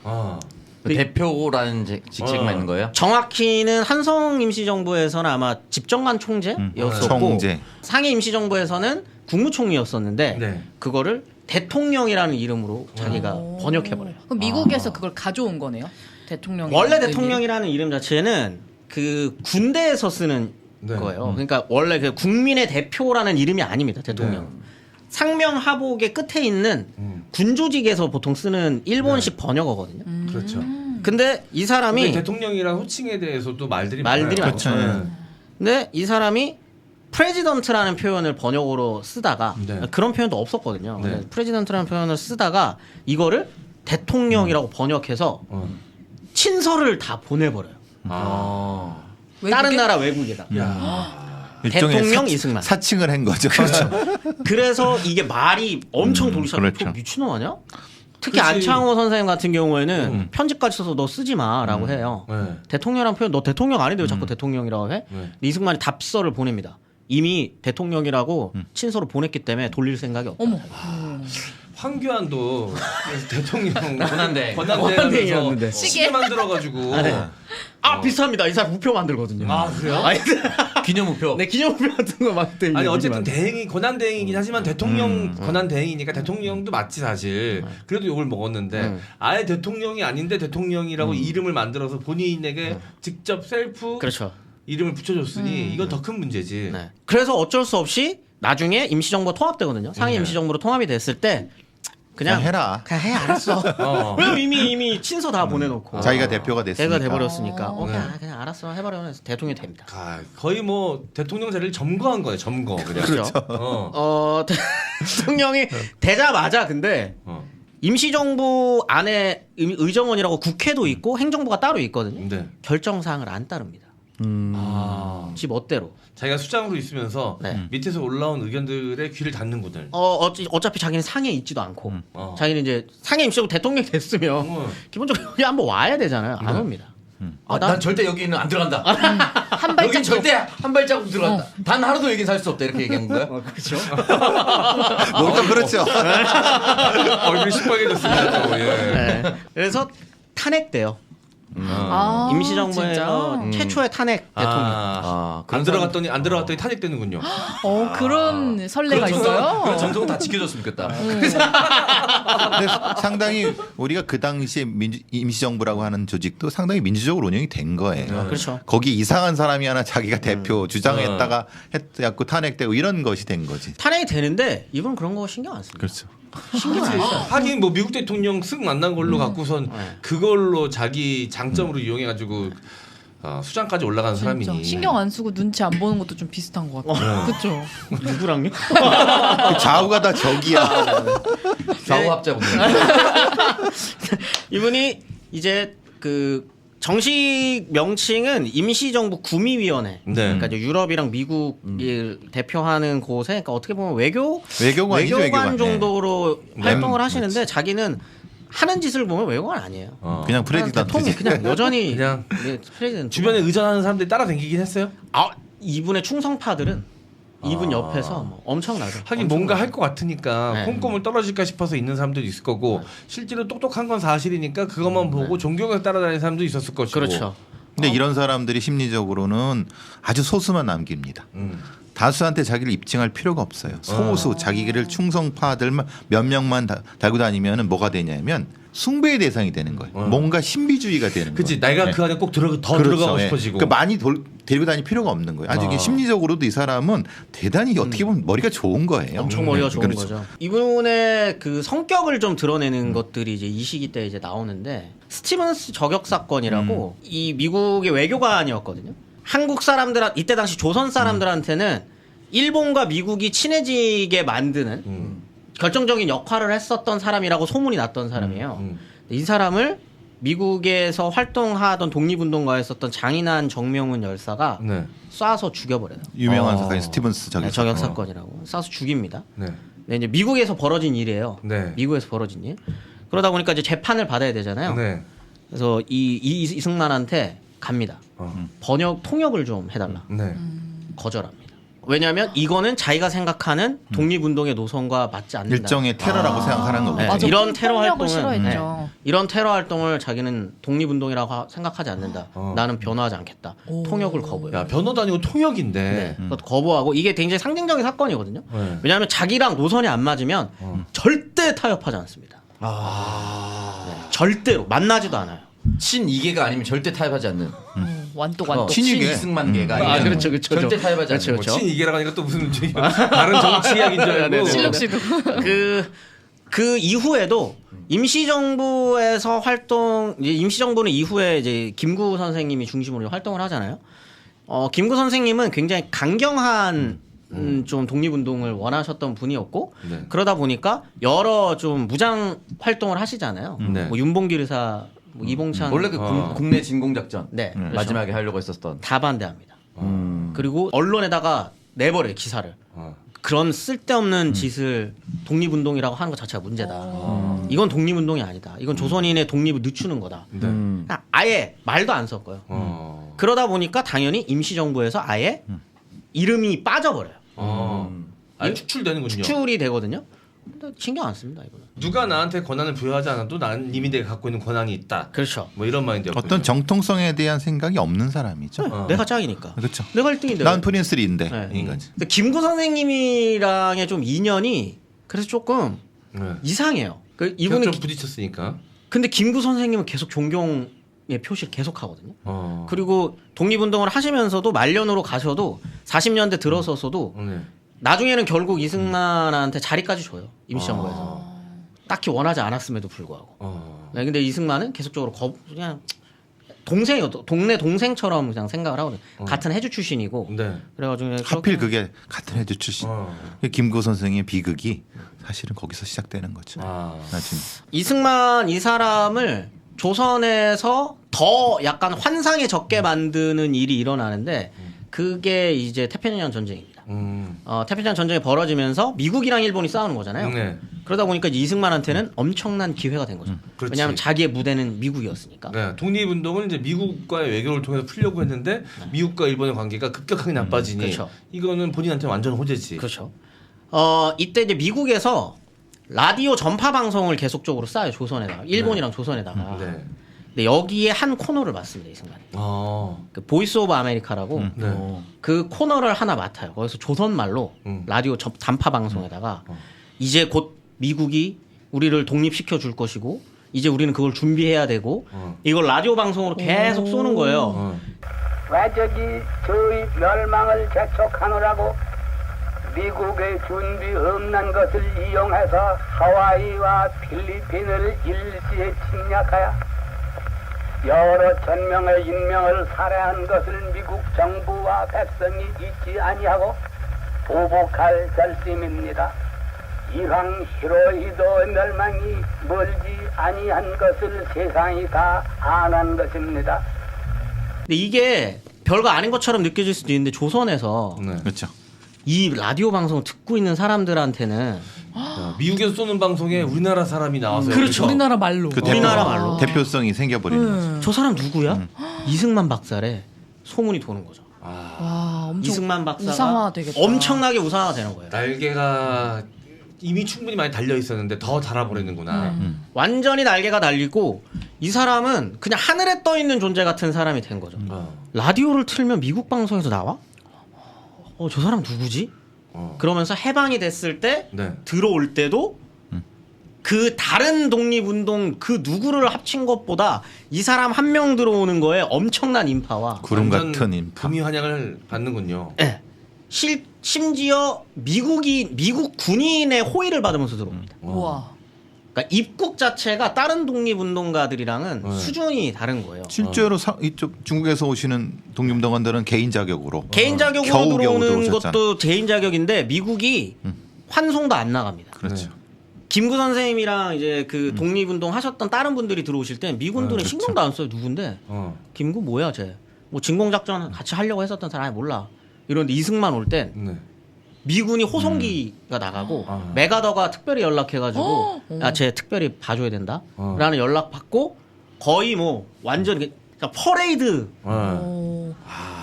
그 대표라는 직책만 있는 거예요? 정확히는 한성 임시정부에서는 아마 집정관 총재였었고 총재. 상해 임시정부에서는 국무총리였었는데 네. 그거를 대통령이라는 이름으로 자기가 번역해버려요. 그럼 미국에서 그걸 가져온 거네요. 대통령이 원래 대통령이라는 이름 자체는 그 군대에서 쓰는 네. 거예요. 그러니까 원래 그 국민의 대표라는 이름이 아닙니다. 대통령. 네. 상명하복의 끝에 있는 군조직에서 보통 쓰는 일본식 번역어거든요. 그렇죠. 근데 이 사람이 근데 대통령이란 호칭에 대해서도 말들이 말들이 많아요. 많죠. 네. 근데 이 사람이 프레지던트라는 표현을 번역어로 쓰다가 네. 그런 표현도 없었거든요. 네. 근데 프레지던트라는 표현을 쓰다가 이거를 대통령이라고 번역해서 친서를 다 보내버려요. 다른 나라 외국에다. 일종의 대통령 이승만. 사칭을 한 거죠. 그렇죠. 그래서 이게 말이 엄청 돌기 시작해요. 그렇죠. 미친놈 아니야? 특히 그치. 안창호 선생님 같은 경우에는 편집까지 써서 너 쓰지 마라고 해요. 네. 대통령이라는 표현 너 대통령 아닌데 왜 자꾸 대통령이라고 해? 네. 이승만이 답서를 보냅니다. 이미 대통령이라고 친서로 보냈기 때문에 돌릴 생각이 없다. 어머. 황교안도 대통령 권한대행. 권한대행이었는데 시계. 시계 만들어가지고 비슷합니다. 이 사람 우표 만들거든요. 아 그래요? 아니, 기념우표. 네 기념우표 같은 거 만들 때. 아니 어쨌든 대행이 권한대행이긴 하지만 대통령 권한대행이니까 대통령도 맞지 사실. 그래도 욕을 먹었는데 아예 대통령이 아닌데 대통령이라고 이름을 만들어서 본인에게 직접 셀프 그렇죠. 이름을 붙여줬으니 이건 더 큰 문제지. 네. 그래서 어쩔 수 없이 나중에 임시정부가 통합되거든요. 상임 임시정부로 통합이 됐을 때 그냥 해라. 그냥 해 알았어. 왜냐면 이미 친서 다 보내놓고 자기가 대표가 됐으니까. 대가 돼버렸으니까 네. 그냥 알았어 해버려 해서 대통령이 됩니다. 거의 뭐 대통령 자리를 점거한 거네 점거 그냥. 그렇죠. 대통령이 되자마자 근데 어. 임시정부 안에 의정원이라고 국회도 있고 행정부가 따로 있거든요. 네. 결정사항을 안 따릅니다. 지 멋대로. 자기가 수장으로 있으면서 네. 밑에서 올라온 의견들의 귀를 닫는구들. 어차피 자기는 상에 있지도 않고 자기는 이제 상해 임시정부 대통령이 됐으면 기본적으로 여기 한번 와야 되잖아요. 안 옵니다. 난 절대 여기는 안 들어간다. 한 여긴 발짝 절대 한 발자국 들어간다. 단 하루도 여긴 살 수 없다 이렇게 얘기한 거야? 그렇죠. 뭐또 그렇죠. 얼굴이 시뻘개졌습니다. 또, 예. 네. 그래서 탄핵돼요. 아, 임시정부에서 진짜? 최초의 탄핵 대통령. 안 들어갔더니 탄핵되는군요. 그런 설레가 그런 있어요. 전통은 다 지켜줬으면 좋겠다. 근데 상당히 우리가 그 당시에 임시정부라고 하는 조직도 상당히 민주적으로 운영이 된 거예요. 그렇죠. 거기 이상한 사람이 하나 자기가 대표 주장했다가 했고 탄핵되고 이런 것이 된 거지. 탄핵이 되는데 이분은 그런 거 신경 안 씁니다. 그렇죠. 신경 안 써요. 하긴 뭐 미국 대통령 쓱 만난 걸로 갖고선 그걸로 자기 장점으로 이용해가지고 수장까지 올라간 사람이니. 진짜. 신경 안 쓰고 눈치 안 보는 것도 좀 비슷한 것 같아요. 그렇죠. 누구랑요? 그 좌우가 다 적이야. 좌우 합자 분들. 이분이 이제 그 정식 명칭은 임시정부 구미위원회. 네. 그러니까 이제 유럽이랑 미국을 대표하는 곳에, 그러니까 어떻게 보면 외교관이죠, 외교관. 정도로 네. 활동을 하시는데 자기는 하는 짓을 보면 외교관 아니에요. 그냥 프레지던트. 대통령 그냥 여전히 그냥 프레지던트. 주변에 의존하는 사람들이 따라다니긴 했어요. 이분의 충성파들은 이분 옆에서 뭐 엄청나죠. 하긴 뭔가 할 것 같으니까 네. 콩고물 떨어질까 싶어서 있는 사람들도 있을 거고 실제로 똑똑한 건 사실이니까 그것만 보고 존경해서 따라다니는 사람도 있었을 것이고. 그렇죠. 근데 이런 사람들이 심리적으로는 아주 소수만 남깁니다. 다수한테 자기를 입증할 필요가 없어요. 소수 자기를 충성파들만 몇 명만 달고 다니면은 뭐가 되냐면 숭배의 대상이 되는 거예요. 뭔가 신비주의가 되는 그치 거예요. 내가 네. 그 안에 꼭 들어가고 그렇죠. 싶어지고. 그러니까 많이 데리고 다닐 필요가 없는 거예요. 아주 이게 심리적으로도 이 사람은 대단히 어떻게 보면 머리가 좋은 거예요. 엄청 머리가 좋은 그렇죠. 거죠. 이분의 그 성격을 좀 드러내는 것들이 이제 이 시기 때 이제 나오는데 스티븐스 저격 사건이라고 이 미국의 외교관이었거든요. 한국 사람들 이때 당시 조선 사람들한테는 일본과 미국이 친해지게 만드는 결정적인 역할을 했었던 사람이라고 소문이 났던 사람이에요. 이 사람을 미국에서 활동하던 독립운동가였었던 장인한 정명훈 열사가 네. 쏴서 죽여버려요. 유명한 사건이 스티븐스 저격 사건이라고 쏴서 죽입니다. 네. 네, 이제 미국에서 벌어진 일이에요. 네. 미국에서 벌어진 일. 그러다 보니까 이제 재판을 받아야 되잖아요. 네. 그래서 이승만한테 갑니다. 통역을 좀 해달라. 네. 거절합니다. 왜냐하면 이거는 자기가 생각하는 독립운동의 노선과 맞지 않는다. 일종의 테러라고 생각하는 거고. 네, 맞아. 이런 테러 폭력을 활동을 싫어했죠. 이런 테러 활동을 자기는 독립운동이라고 생각하지 않는다. 나는 변호하지 않겠다. 통역을 거부해요. 야 변호도 아니고 통역인데. 네, 그것도 거부하고 이게 굉장히 상징적인 사건이거든요. 네. 왜냐하면 자기랑 노선이 안 맞으면 절대 타협하지 않습니다. 네, 절대로 만나지도 않아요. 친이계가 아니면 절대 타협하지 않는. 완독. 친이계. 친이승만계가 아, 아니면 그렇죠. 절대 타협하지 않는. 그렇죠. 친이계라고 하니까 또 무슨 다른 정치 이야기인 줄 알고. 실록씨도. 그 이후에도 임시정부에서 이제 임시정부는 이후에 이제 김구 선생님이 중심으로 활동을 하잖아요. 김구 선생님은 굉장히 강경한 좀 독립운동을 원하셨던 분이었고 네. 그러다 보니까 여러 좀 무장 활동을 하시잖아요. 네. 뭐 윤봉길 의사, 뭐 이봉찬 원래 그 국내 진공작전 네, 그렇죠. 마지막에 하려고 했었던. 다 반대합니다. 그리고 언론에다가 내버려요 기사를. 그런 쓸데없는 짓을 독립운동이라고 하는 것 자체가 문제다. 이건 독립운동이 아니다. 이건 조선인의 독립을 늦추는 거다. 네. 그러니까 아예 말도 안 섞어요. 그러다 보니까 당연히 임시정부에서 아예 이름이 빠져버려요. 아니 축출되는군요. 추출이 되거든요. 근데 신경 안 씁니다 이거는. 누가 나한테 권한을 부여하지 않아도 나는 이미 내가 갖고 있는 권한이 있다. 그렇죠. 뭐 이런 마인드였군요. 어떤 정통성에 대한 생각이 없는 사람이죠. 내가 짱이니까. 그렇죠. 내가 1등인데. 난 프린스 리인데 네. 인간지. 근데 김구 선생님이랑의 좀 인연이 그래서 조금 네. 이상해요. 그 이분은 이분은 좀 부딪혔으니까. 근데 김구 선생님은 계속 존경의 표시를 계속 하거든요. 그리고 독립운동을 하시면서도 말년으로 가셔도 40년대 들어서서도 네. 나중에는 결국 이승만한테 자리까지 줘요. 임시정부에서. 딱히 원하지 않았음에도 불구하고. 네, 근데 이승만은 계속적으로 그냥 동생이요. 동네 동생처럼 그냥 생각을 하거든요. 같은 해주 출신이고. 네. 그래가지고 하필 그게 같은 해주 출신. 김구 선생의 비극이 사실은 거기서 시작되는 거죠. 나중에. 이승만 이 사람을 조선에서 더 약간 환상에 적게 만드는 일이 일어나는데 그게 이제 태평양 전쟁입니다. 태평양 전쟁이 벌어지면서 미국이랑 일본이 싸우는 거잖아요. 네. 그러다 보니까 이승만한테는 엄청난 기회가 된 거죠. 그렇지. 왜냐하면 자기의 무대는 미국이었으니까. 네. 독립운동은 이제 미국과의 외교를 통해서 풀려고 했는데 미국과 일본의 관계가 급격하게 나빠지니 그렇죠. 이거는 본인한테 완전 호재지. 그렇죠. 이때 이제 미국에서 라디오 전파 방송을 계속적으로 쏴요. 조선에다가 일본이랑 조선에다가. 네. 근데 여기에 한 코너를 맡습니다. 이승만이. 그 보이스 오브 아메리카라고 네. 그 코너를 하나 맡아요. 거기서 조선말로 라디오 단파 방송에다가 이제 곧 미국이 우리를 독립시켜 줄 것이고 이제 우리는 그걸 준비해야 되고 이걸 라디오 방송으로 계속 쏘는 거예요. 외적이 저희 멸망을 재촉하느라고 미국의 준비 없는 것을 이용해서 하와이와 필리핀을 일시에 침략하여 여러 천명의 인명을 살해한 것을 미국 정부와 백성이 잊지 아니하고 보복할 결심입니다. 이황 히로히도의 멸망이 멀지 아니한 것을 세상이 다 아는 것입니다. 근데 이게 별거 아닌 것처럼 느껴질 수도 있는데 조선에서 네. 그렇죠. 이 라디오 방송을 듣고 있는 사람들한테는 미국에서 쏘는 방송에 우리나라 사람이 나와서 그렇죠. 여기서 우리나라 말로. 그 우리나라 말로. 대표성이 생겨버리는 거죠. 저 사람 누구야? 이승만 박사래. 소문이 도는 거죠. 와, 엄청 이승만 박사가 우상화되겠다. 엄청나게 우상화가 되는 거예요. 날개가 이미 충분히 많이 달려 있었는데 더 달아버리는구나. 완전히 날개가 달리고 이 사람은 그냥 하늘에 떠 있는 존재 같은 사람이 된 거죠. 라디오를 틀면 미국 방송에서 나와? 저 사람 누구지? 그러면서 해방이 됐을 때 네. 들어올 때도 그 다른 독립운동 그 누구를 합친 것보다 이 사람 한 명 들어오는 거에 엄청난 인파와 구름 완전 같은 인파. 금이 환영을 받는군요. 예. 심지어 미국 군인의 호의를 받으면서 들어옵니다. 우와. 그러니까 입국 자체가 다른 독립운동가들이랑은 수준이 다른 거예요. 실제로 이쪽 중국에서 오시는 독립운동가들은 개인 자격으로 개인 자격으로 겨우 들어오는 들어오셨잖아. 것도 개인 자격인데 미국이 환송도 안 나갑니다. 그렇죠. 김구 선생님이랑 이제 그 독립운동 하셨던 다른 분들이 들어오실 땐 미군들은 그렇죠. 신경도 안 써요. 누군데? 김구 뭐야 쟤? 뭐 진공작전 같이 하려고 했었던 사람이 몰라. 이런데 이승만 올 땐 네. 미군이 호송기가 나가고 메가더가 특별히 연락해가지고 쟤 특별히 봐줘야 된다 라는 연락 받고 거의 뭐 완전 그러니까 퍼레이드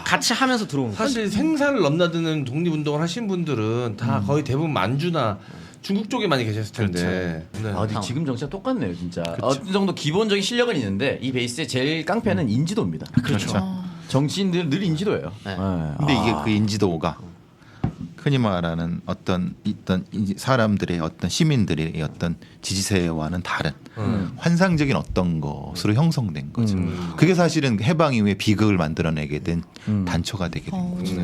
같이 하면서 들어온 거예요. 사실 생사를 넘나드는 독립운동을 하신 분들은 다 거의 대부분 만주나 중국 쪽에 많이 계셨을 텐데. 네. 근데 지금 정치가 똑같네요, 진짜. 어느 정도 기본적인 실력은 있는데 이 베이스의 제일 깡패는 인지도입니다. 그렇죠. 정치인들은 늘 인지도예요. 네. 근데 이게 그 인지도가 흔히 말하는 어떤 사람들의 어떤 시민들의 어떤 지지세와는 다른 환상적인 어떤 것으로 형성된 거죠. 그게 사실은 해방 이후에 비극을 만들어내게 된 단초가 되게 된 거죠.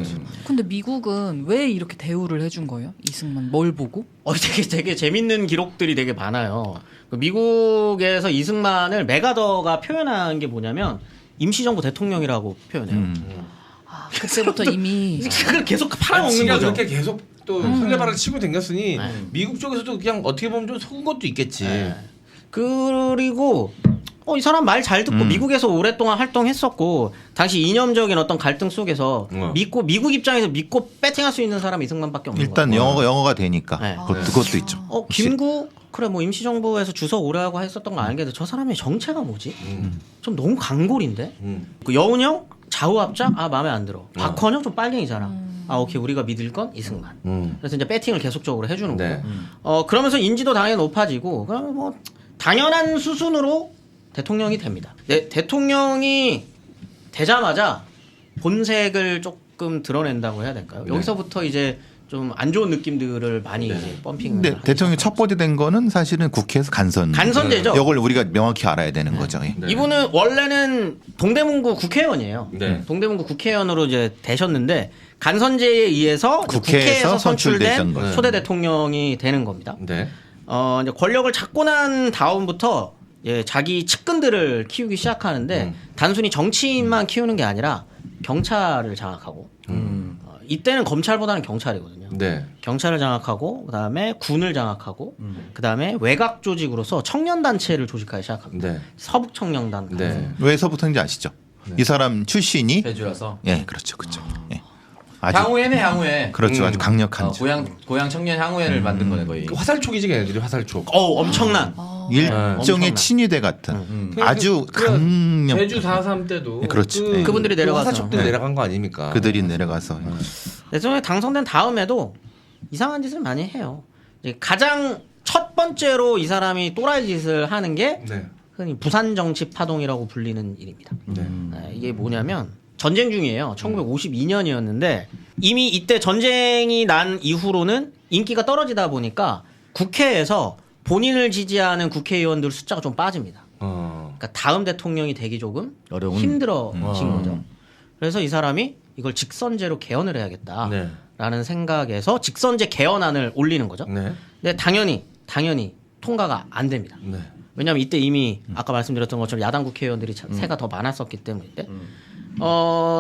근데 미국은 왜 이렇게 대우를 해준 거예요? 이승만 뭘 보고? 되게 재밌는 기록들이 되게 많아요. 미국에서 이승만을 메가더가 표현한 게 뭐냐면 임시정부 대통령이라고 표현해요. 그때부터 이미 그걸 계속 팔아먹는 지가 거죠. 그렇게 계속 또 설레발을 치고 댕겼으니 미국 쪽에서도 그냥 어떻게 보면 좀 속은 것도 있겠지. 그리고 이 사람 말 잘 듣고 미국에서 오랫동안 활동했었고 당시 이념적인 어떤 갈등 속에서 미국 입장에서 믿고 배팅할 수 있는 사람이 이승만밖에 없는 일단 거예요. 영어가 되니까 네. 그것도 있죠. 김구 그래 뭐 임시정부에서 주석 오래하고 했었던 거 아니겠는데 저 사람의 정체가 뭐지? 좀 너무 강골인데. 그 여운형 좌우합작 마음에 안 들어. 박헌영 좀 빨갱이잖아. 아 오케이 우리가 믿을 건 이승만. 그래서 이제 배팅을 계속적으로 해주는 네. 거고. 그러면서 인지도 당연히 높아지고 그럼 뭐 당연한 수순으로 대통령이 됩니다. 네, 대통령이 되자마자 본색을 조금 드러낸다고 해야 될까요? 여기서부터 이제 좀 안 좋은 느낌들을 많이 이제 펌핑을. 근데 대통령이 첫 번째 된 거는 사실은 국회에서 간선제죠. 이걸 우리가 명확히 알아야 되는 거죠. 예. 네. 이분은 원래는 동대문구 국회의원이에요. 네. 동대문구 국회의원으로 이제 되셨는데 간선제에 의해서 국회에서 선출된 선출되신 거죠. 초대 대통령이 되는 겁니다. 네. 이제 권력을 잡고 난 다음부터 예, 자기 측근들을 키우기 시작하는데 단순히 정치인만 키우는 게 아니라 경찰을 장악하고 이때는 검찰보다는 경찰이거든요. 네. 경찰을 장악하고 그다음에 군을 장악하고 그다음에 외곽 조직으로서 청년 단체를 조직하기 시작합니다. 네. 서북 청년단. 네. 왜 서부터인지 아시죠? 이 사람 출신이 제주라서. 예, 그렇죠, 그렇죠. 예. 아주 향후회네 향후회. 그렇죠, 아주 강력한 고향 청년 향후회를 만든 거네 거의. 화살촉이지 걔네들이 화살촉. 엄청난. 일종의 엄청난. 친위대 같은 아주 강력. 제주 4.3 때도 네, 그렇죠. 네. 그분들이 내려가서. 화살촉들 네. 내려간 거 아닙니까? 그들이 내려가서 대통령에 당선된 다음에도 이상한 짓을 많이 해요. 이제 가장 첫 번째로 이 사람이 또라이 짓을 하는 게 네. 흔히 부산 정치 파동이라고 불리는 일입니다. 네. 이게 뭐냐면 전쟁 중이에요. 1952년이었는데 이미 이때 전쟁이 난 이후로는 인기가 떨어지다 보니까 국회에서 본인을 지지하는 국회의원들 숫자가 좀 빠집니다. 그러니까 다음 대통령이 되기 조금 어려운. 힘들어진 거죠. 그래서 이 사람이 이걸 직선제로 개헌을 해야겠다라는 네. 생각에서 직선제 개헌안을 올리는 거죠. 네. 근데 당연히 통과가 안 됩니다. 네. 왜냐하면 이때 이미 아까 말씀드렸던 것처럼 야당 국회의원들이 세가 더 많았었기 때문인데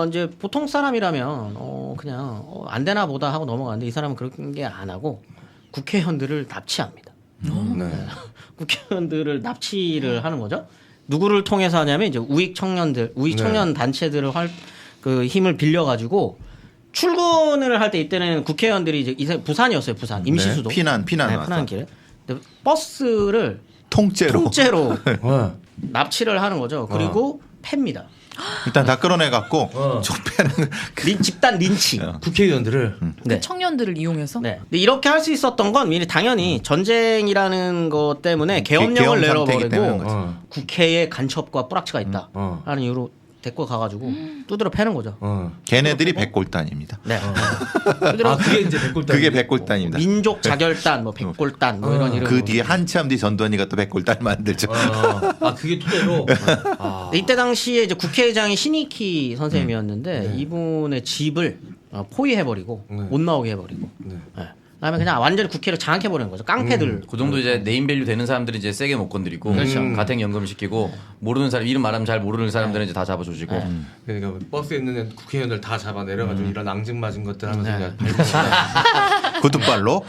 이제 보통 사람이라면 그냥 안 되나 보다 하고 넘어가는데 이 사람은 그런 게 안 하고 국회의원들을 납치합니다. 네. 국회의원들을 납치를 하는 거죠. 누구를 통해서 하냐면 이제 우익 청년 단체들을 그 힘을 빌려 가지고 출근을 할 때 이때는 국회의원들이 이제 부산이었어요. 부산 임시수도 피난 와서. 피난길에 근데 버스를 통째로 와. 납치를 하는 거죠. 그리고 팹니다. 일단 다 끌어내 갖고 좁혀는 집단 린치. 국회의원들을 네. 청년들을 이용해서 네. 근데 이렇게 할 수 있었던 건 미리 당연히 전쟁이라는 것 때문에 계엄령을 계엄 상태이기 때문에 내려버리고 그런 거지. 국회에 간첩과 뿌락치가 있다라는 이유로 데리고 가가지고 두드려 패는 거죠. 걔네들이 백골단입니다. 네. 아 그게 이제 백골단. 그게 백골단입니다. 민족 자결단, 뭐 백골단, 뭐 이런 이름. 그 뒤에 한참 뒤 전두환이가 또 백골단 만들죠. 아 그게 토대로. 아. 이때 당시에 이제 국회의장이 신익희 선생님이었는데 이분의 집을 포위해버리고 못 나오게 해버리고. 네. 그다음에 그냥 완전히 국회를 장악해버리는 거죠. 깡패들. 그 정도 이제 네임밸류 되는 사람들이 이제 세게 못 건드리고 가택연금 시키고 모르는 사람 이름 말하면 잘 모르는 사람들은 이제 다 잡아주시고 그러니까 버스에 있는 국회의원들 다 잡아 내려가지고 이런 앙증맞은 것들 하면서 그냥 구두발로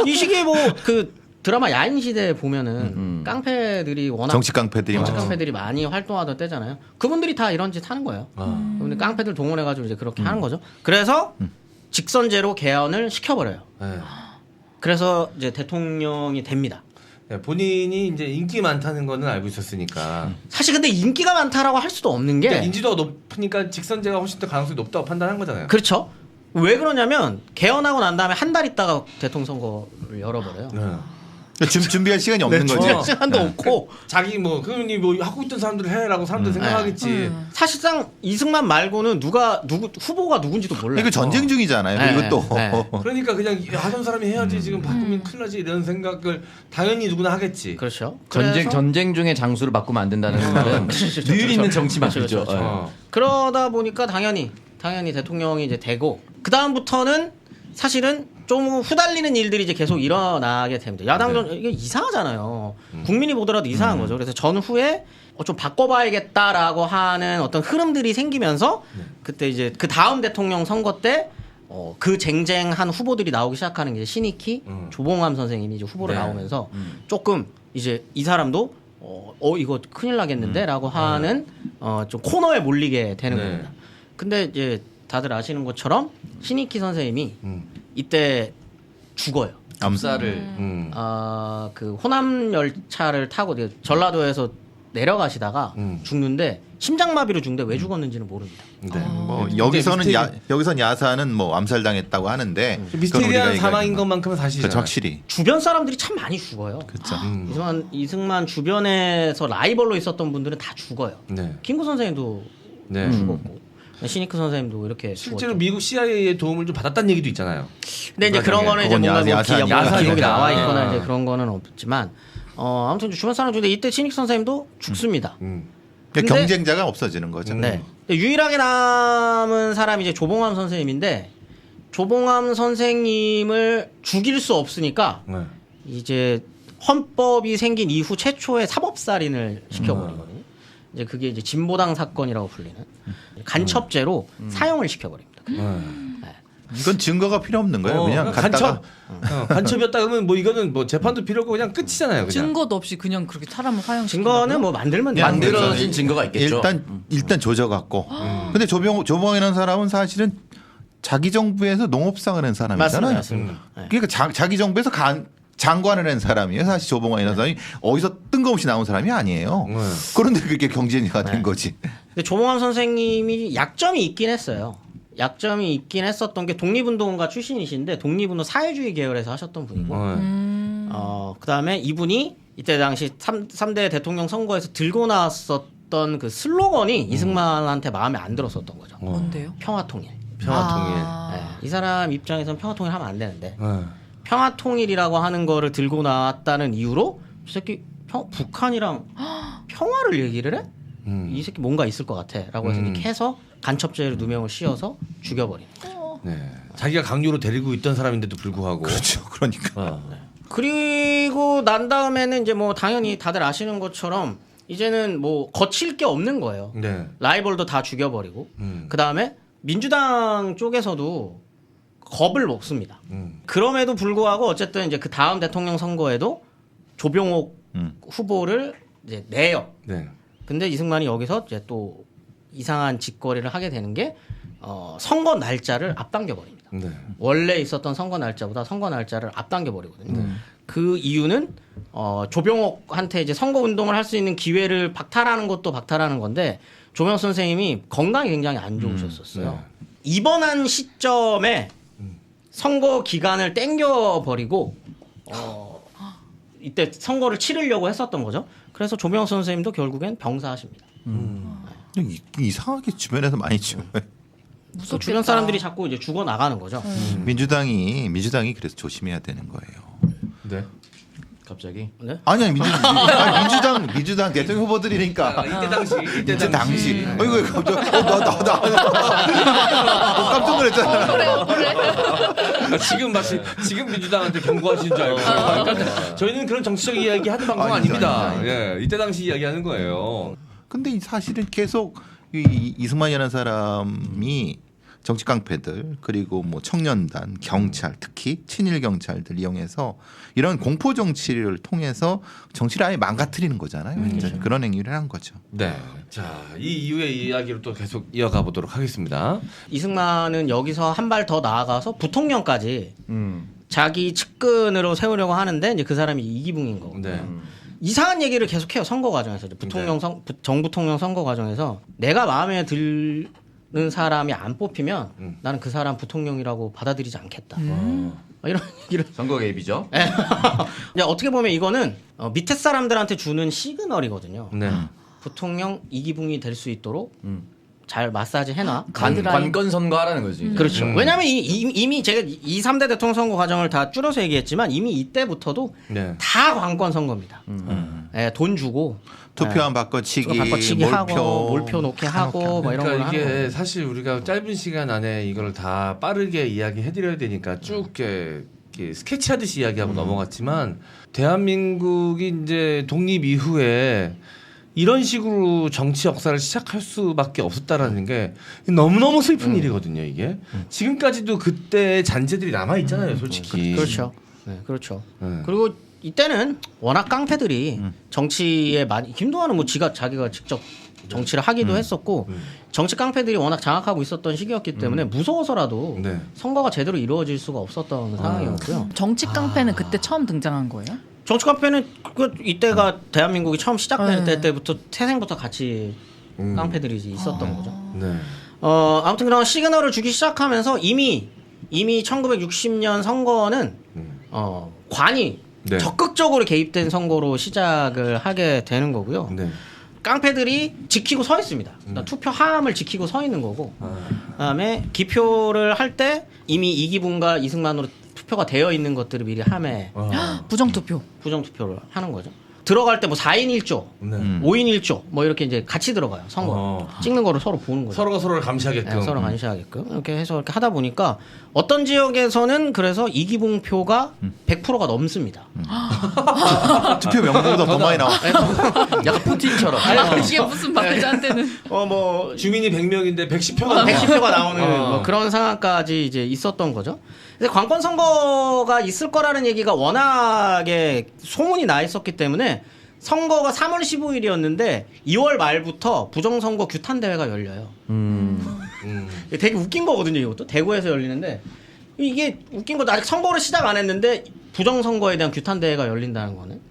이 시기에 뭐 그 드라마 야인시대 보면은 깡패들이 워낙 정치 깡패들이 정치 많죠. 깡패들이 많이 활동하던 때잖아요. 그분들이 다 이런 짓 하는 거예요. 그분들 깡패들 동원해가지고 이제 그렇게 하는 거죠. 그래서 직선제로 개헌을 시켜버려요. 네. 그래서 이제 대통령이 됩니다. 네, 본인이 이제 인기 많다는 거는 알고 있었으니까. 사실 근데 인기가 많다라고 할 수도 없는 게 그러니까 인지도가 높으니까 직선제가 훨씬 더 가능성이 높다고 판단한 거잖아요. 그렇죠. 왜 그러냐면 개헌하고 난 다음에 한 달 있다가 대통령 선거를 열어버려요. 네. 준비할 시간이 없는 거죠. 어. 시간도 없고 자기 뭐 그분이 뭐 하고 있던 사람들 해라고 사람들 생각하겠지. 사실상 이승만 말고는 누구 후보가 누군지도 몰라요. 이거 전쟁 중이잖아요. 네, 그리고 또 네. 그러니까 그냥 하던 사람이 해야지 지금 바꾸면 큰일 나지 이런 생각을 당연히 누구나 하겠지. 그렇죠. 전쟁 중에 장수를 바꾸면 안 된다는 말은 늘 있는 정치 말이죠. 어. 그러다 보니까 당연히 대통령이 이제 되고 그 다음부터는 사실은 좀 후달리는 일들이 이제 계속 일어나게 됩니다. 야당 이게 이상하잖아요. 국민이 보더라도 이상한 거죠. 그래서 전후에 좀 바꿔봐야겠다라고 하는 어떤 흐름들이 생기면서 그때 이제 그 다음 대통령 선거 때 그 쟁쟁한 후보들이 나오기 시작하는 게 신익희, 조봉암 선생님이 이제 후보로 네. 나오면서 조금 이제 이 사람도 이거 큰일 나겠는데라고 하는 좀 코너에 몰리게 되는 네. 겁니다. 근데 이제 다들 아시는 것처럼 신익희 선생님이 이때 죽어요. 암살을 그 호남 열차를 타고 전라도에서 내려가시다가 죽는데 심장마비로 죽는데 왜 죽었는지는 모릅니다. 네. 뭐 근데 여기서는 미스테리- 여기선 야사는 뭐 암살당했다고 하는데 미스테리한 사망인 것만큼은 그 사실이잖아요. 확실히 주변 사람들이 참 많이 죽어요. 그렇죠. 이승만 주변에서 라이벌로 있었던 분들은 다 죽어요. 네. 킹구 선생님도 네. 죽었고 시니크 선생님도 이렇게 실제로 죽었죠. 미국 CIA의 도움을 좀 받았다는 얘기도 있잖아요. 근데 이제 그런 거는 이제 그건 뭔가 뭐 야사니까. 기록이 야사니까. 나와 네. 있거나 이제 그런 거는 없지만 아무튼 주변 사람 중에 이때 시니크 선생님도 죽습니다. 그러니까 근데- 경쟁자가 없어지는 거죠. 네. 근데 유일하게 남은 사람이 이제 조봉암 선생님인데 조봉암 선생님을 죽일 수 없으니까 네. 이제 헌법이 생긴 이후 최초의 사법살인을 시켜버리거든요. 이제 그게 이제 진보당 사건이라고 불리는 간첩죄로 사형을 시켜버립니다. 이건 증거가 필요 없는 거예요. 그냥 갔다가 간첩이었다 그러면 뭐 이거는 뭐 재판도 필요 없고 그냥 끝이잖아요. 그냥. 증거도 없이 그냥 그렇게 사람을 화형시키는 증거는 뭐 만들면 돼요. 만들어진 증거가 있겠죠. 일단 조져갖고. 근데 조봉이라는 사람은 사실은 자기 정부에서 농업상을 한 사람이잖아요. 맞습니다. 그러니까 자기 정부에서 장관을 한 사람이에요. 사실 조봉이라는 사람이 어디서 뜬금없이 나온 사람이 아니에요. 그런데 그게 경쟁자가 된 거지. 근데 조봉암 선생님이 약점이 있긴 했어요. 약점이 있긴 했었던 게 독립운동가 출신이신데 독립운동 사회주의 계열에서 하셨던 분이고 그다음에 이분이 이때 당시 3대 대통령 선거에서 들고 나왔었던 그 슬로건이 이승만한테 마음에 안 들었었던 거죠. 뭔데요? 평화통일. 평화통일. 네. 이 사람 입장에서는 평화통일 하면 안 되는데 네. 평화통일이라고 하는 거를 들고 나왔다는 이유로 이 새끼 북한이랑 평화를 얘기를 해? 이 새끼 뭔가 있을 것 같아라고 해서 이렇게 해서 간첩죄를 누명을 씌워서 죽여버리는 거예요. 네. 자기가 강요로 데리고 있던 사람인데도 불구하고. 그렇죠. 그러니까. 그리고 난 다음에는 이제 뭐 당연히 다들 아시는 것처럼 이제는 뭐 거칠 게 없는 거예요. 네. 라이벌도 다 죽여버리고 그 다음에 민주당 쪽에서도 겁을 먹습니다. 그럼에도 불구하고 어쨌든 이제 그 다음 대통령 선거에도 조병옥 후보를 이제 내요. 네. 근데 이승만이 여기서 이제 또 이상한 짓거리를 하게 되는 게 선거 날짜를 앞당겨 버립니다. 네. 원래 있었던 선거 날짜보다 선거 날짜를 앞당겨 버리거든요. 그 이유는 조병옥한테 이제 선거 운동을 할 수 있는 기회를 박탈하는 것도 박탈하는 건데 조병옥 선생님이 건강이 굉장히 안 좋으셨었어요. 입원한 시점에 선거 기간을 땡겨 버리고 이때 선거를 치르려고 했었던 거죠. 그래서 조병옥 선생님도 결국엔 병사하십니다. 이상하게 주변에서 많이 죽어요. 그 주변 사람들이 자꾸 이제 죽어 나가는 거죠. 민주당이 그래서 조심해야 되는 거예요. 네. 갑자기. 네? 아니 민주당 대통령 후보들이니까 이때 당시 이거 갑자기 나 깜짝 놀랐잖아. 지금 민주당한테 경고하신 줄 알고. 그러니까 저희는 그런 정치적 이야기 하는 방송 아닙니다. 예, 이때 당시 이야기하는 거예요. 근데 사실은 계속 이승만이라는 사람이 정치 깡패들 그리고 뭐 청년단, 경찰 특히 친일 경찰들 이용해서 이런 공포 정치를 통해서 정치를 아예 망가뜨리는 거잖아요. 완전히 그런 행위를 한 거죠. 네. 자, 이 이후의 이야기를 또 계속 이어가 보도록 하겠습니다. 이승만은 여기서 한 발 더 나아가서 부통령까지 자기 측근으로 세우려고 하는데 이제 그 사람이 이기붕인 거고. 네. 이상한 얘기를 계속해요. 선거 과정에서 부통령 정부통령 선거 과정에서 내가 마음에 드는 사람이 안 뽑히면 나는 그 사람 부통령이라고 받아들이지 않겠다. 이런 얘기를 선거 개입이죠. 이제 어떻게 보면 이거는 밑에 사람들한테 주는 시그널이거든요. 네. 부통령 이기붕이 될 수 있도록 잘 마사지 해놔. 관건 선거하라는 거지. 그렇죠. 왜냐하면 이미 제가 2, 3대 대통령 선거 과정을 다 줄여서 얘기했지만 이미 이때부터도 네. 다 관건 선거입니다. 예, 돈 주고 투표함 바꿔치기, 하고 몰표 놓게 하고 뭐 이런 걸 그러니까 하는 이게 거예요. 사실 우리가 짧은 시간 안에 이걸 다 빠르게 이야기해드려야 되니까 쭉 이렇게 스케치하듯이 이야기하고 넘어갔지만 대한민국이 이제 독립 이후에 이런 식으로 정치 역사를 시작할 수밖에 없었다라는 게 너무너무 슬픈 일이거든요. 이게 지금까지도 그때의 잔재들이 남아 있잖아요. 솔직히. 그렇죠. 네, 그렇죠. 네. 그리고 이때는 워낙 깡패들이 정치에 많이 김도환은 뭐 자기가 직접 정치를 하기도 했었고 정치 깡패들이 워낙 장악하고 있었던 시기였기 때문에 무서워서라도 네. 선거가 제대로 이루어질 수가 없었던 상황이었고요. 정치 깡패는 그때 처음 등장한 거예요? 정치 카페는 이때가 대한민국이 처음 시작될 때부터 태생부터 같이 깡패들이 있었던 거죠. 네. 아무튼 그런 시그널을 주기 시작하면서 이미 1960년 선거는 관이 네. 적극적으로 개입된 선거로 시작을 하게 되는 거고요. 네. 깡패들이 지키고 서 있습니다. 그러니까 투표 하함을 지키고 서 있는 거고, 그다음에 기표를 할 때 이미 이기붕과 이승만으로 투표가 되어 있는 것들을 미리 함에 부정투표. 부정투표를 하는 거죠. 들어갈 때 뭐 4인 1조, 네. 5인 1조 뭐 이렇게 이제 같이 들어가요. 선거 찍는 거를 서로 보는 거죠. 서로가 서로를 감시하게끔. 네, 서로 감시하게끔 이렇게 해서 이렇게 하다 보니까 어떤 지역에서는 그래서 이기붕 표가 100%가 넘습니다. 투표 명부보다 더 많이 나와. 약간 푸틴처럼. 이게 무슨 말이지 한테는. 뭐 주민이 100명인데 110표가 110표가 나오는 뭐 그런 상황까지 이제 있었던 거죠. 근데 관권 선거가 있을 거라는 얘기가 워낙에 소문이 나 있었기 때문에 선거가 3월 15일이었는데 2월 말부터 부정선거 규탄 대회가 열려요. 되게 웃긴 거거든요, 이것도. 대구에서 열리는데 이게 웃긴 것도 아직 선거를 시작 안 했는데 부정선거에 대한 규탄 대회가 열린다는 거는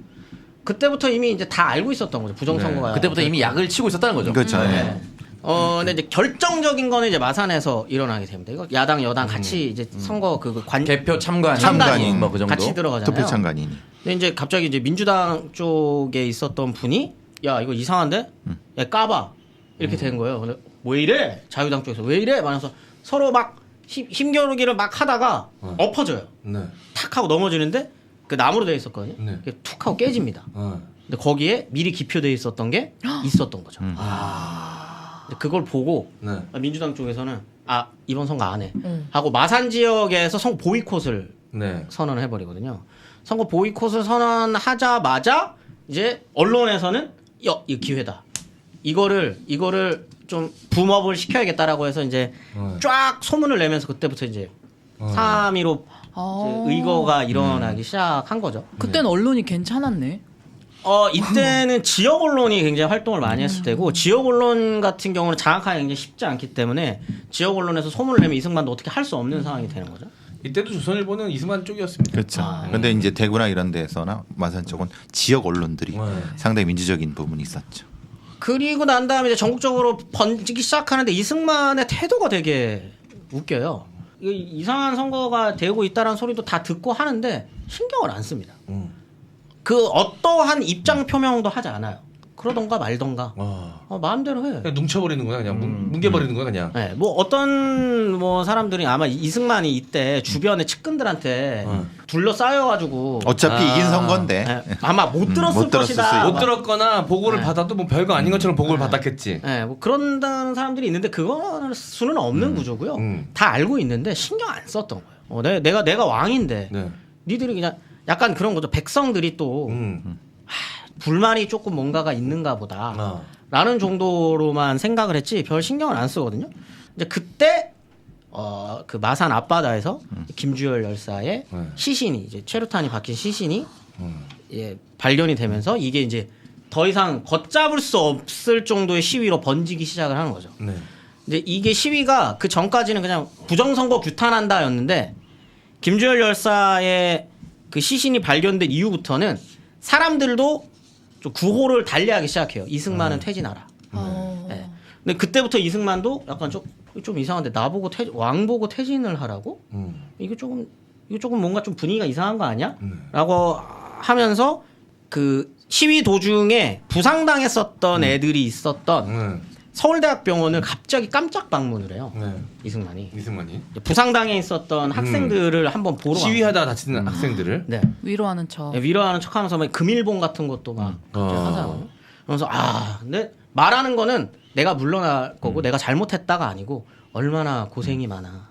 그때부터 이미 이제 다 알고 있었던 거죠. 부정선거가. 네. 그때부터 이미 약을 치고 있었다는 거죠. 그렇죠. 네. 근데 이제 결정적인 거는 이제 마산에서 일어나게 됩니다. 이거 야당 여당 같이 이제 선거 대표 참관인 참관인 뭐 그 정도. 같이 들어가잖아요. 투표 참관인이. 근데 이제 갑자기 이제 민주당 쪽에 있었던 분이 야 이거 이상한데? 야 까봐 이렇게 된 거예요. 근데 왜 이래? 자유당 쪽에서 왜 이래? 말해서 서로 막 힘겨루기를 막 하다가 엎어져요. 네. 탁 하고 넘어지는데 그 나무로 되어 있었거든요. 네. 그게 툭 하고 깨집니다. 근데 거기에 미리 기표되어 있었던 게 있었던 거죠. 근데 그걸 보고 네. 민주당 쪽에서는 이번 선거 안 해. 하고 마산 지역에서 선거 보이콧을 네. 선언을 해버리거든요. 선거 보이콧을 선언하자마자 이제 언론에서는 이거 기회다. 이거를 좀 붐업을 시켜야겠다라고 해서 이제 쫙 소문을 내면서 그때부터 이제 3.15 의거가 일어나기 시작한 거죠. 그때는 언론이 괜찮았네. 이때는 지역 언론이 굉장히 활동을 많이 했을 때고 지역 언론 같은 경우는 장악하기 굉장히 쉽지 않기 때문에 지역 언론에서 소문을 내면 이승만도 어떻게 할 수 없는 상황이 되는 거죠. 이때도 조선일보는 이승만 쪽이었습니다. 그렇죠. 근데 이제 대구나 이런 데서나 마산 쪽은 지역 언론들이 상당히 민주적인 부분이 있었죠. 그리고 난 다음에 이제 전국적으로 번지기 시작하는데 이승만의 태도가 되게 웃겨요. 이상한 선거가 되고 있다는 소리도 다 듣고 하는데 신경을 안 씁니다. 그 어떠한 입장 표명도 하지 않아요. 그러던가 말던가 마음대로 해. 그냥 뭉쳐버리는구나 그냥 뭉개버리는구나 그냥. 네, 뭐 어떤 뭐 사람들이 아마 이승만이 이때 주변의 측근들한테 둘러싸여가지고 어차피 이긴 선거인데 네, 아마 못 들었을 못 들었을 것이다. 못 들었거나 보고를 받아도 뭐 별거 아닌 것처럼 보고를 받았겠지. 네, 뭐 그런다는 사람들이 있는데 그거는 수는 없는 구조고요. 다 알고 있는데 신경 안 썼던 거예요. 내가 왕인데 네. 니들이 그냥 약간 그런 거죠. 백성들이 또 불만이 조금 뭔가가 있는가 보다 라는 정도로만 생각을 했지 별 신경을 안 쓰거든요. 이제 그때 그 마산 앞바다에서 김주열 열사의 시신이 이제 최루탄이 박힌 시신이 예, 발견이 되면서 이게 이제 더 이상 걷잡을 수 없을 정도의 시위로 번지기 시작을 하는 거죠. 네. 이제 이게 시위가 그 전까지는 그냥 부정선거 규탄한다였는데 김주열 열사의 그 시신이 발견된 이후부터는 사람들도 좀 구호를 달리하기 시작해요. 이승만은 퇴진하라. 네. 근데 그때부터 이승만도 약간 좀 이상한데 나보고 왕 보고 퇴진을 하라고? 이거 조금 뭔가 좀 분위기가 이상한 거 아니야? 라고 하면서 그 시위 도중에 부상당했었던 애들이 있었던 서울대학병원을 갑자기 깜짝 방문을 해요. 이승만이 부상당해 있었던 학생들을 한번 보러 시위하다 다치는 학생들을 네. 위로하는 척. 네, 위로하는 척하면서 막 금일봉 같은 것도 막 하잖아요. 그래서 근데 말하는 거는 내가 물러날 거고 내가 잘못했다가 아니고 얼마나 고생이 많아.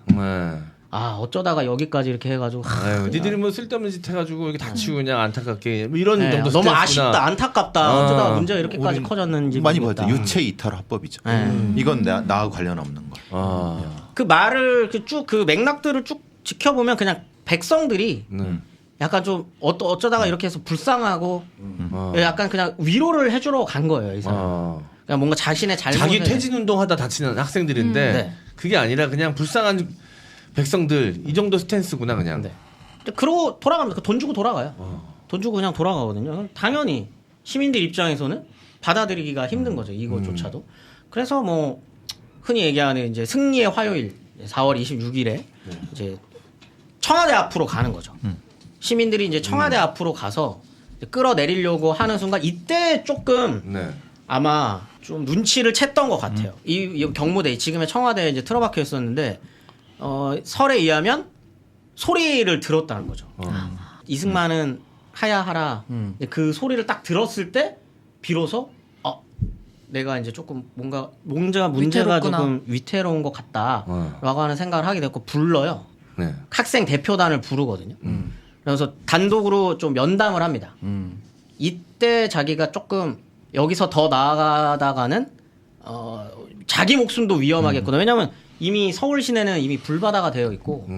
어쩌다가 여기까지 이렇게 해가지고 니들이 뭐 쓸데없는 짓 해가지고 이렇게 다치고 그냥 안타깝게 뭐 이런 정도 너무 스트레스구나. 아쉽다 안타깝다 어쩌다가 문제가 이렇게까지 커졌는지 많이 모르겠다. 봤죠. 유체 이탈 합법이죠. 이건 나하고 관련 없는 거. 그 말을 그 맥락들을 쭉 지켜보면 그냥 백성들이 약간 좀 어쩌다가 이렇게 해서 불쌍하고 약간 그냥 위로를 해주러 간 거예요 이 사람. 그냥 뭔가 자신의 잘못을 자기 퇴진 운동하다 다치는 학생들인데 네. 그게 아니라 그냥 불쌍한 백성들 이 정도 스탠스구나 그냥. 그러고 돌아갑니다. 돈 주고 돌아가요. 돈 주고 그냥 돌아가거든요. 당연히 시민들 입장에서는 받아들이기가 힘든 거죠. 이것조차도. 그래서 뭐 흔히 얘기하는 이제 승리의 화요일 4월 26일에 이제 청와대 앞으로 가는 거죠. 시민들이 이제 청와대 앞으로 가서 이제 끌어내리려고 하는 순간 이때 조금 네. 아마 좀 눈치를 챘던 것 같아요. 이 경무대 지금의 청와대에 이제 틀어박혀 있었는데 설에 의하면 소리를 들었다는 거죠. 이승만은 하야하라. 그 소리를 딱 들었을 때 비로소 내가 이제 조금 뭔가 문제가 위태롭구나. 조금 위태로운 것 같다라고 하는 생각을 하게 됐고 불러요. 네. 학생 대표단을 부르거든요. 그래서 단독으로 좀 면담을 합니다. 이때 자기가 조금 여기서 더 나아가다가는 자기 목숨도 위험하겠구나. 왜냐하면 이미 서울 시내는 이미 불바다가 되어 있고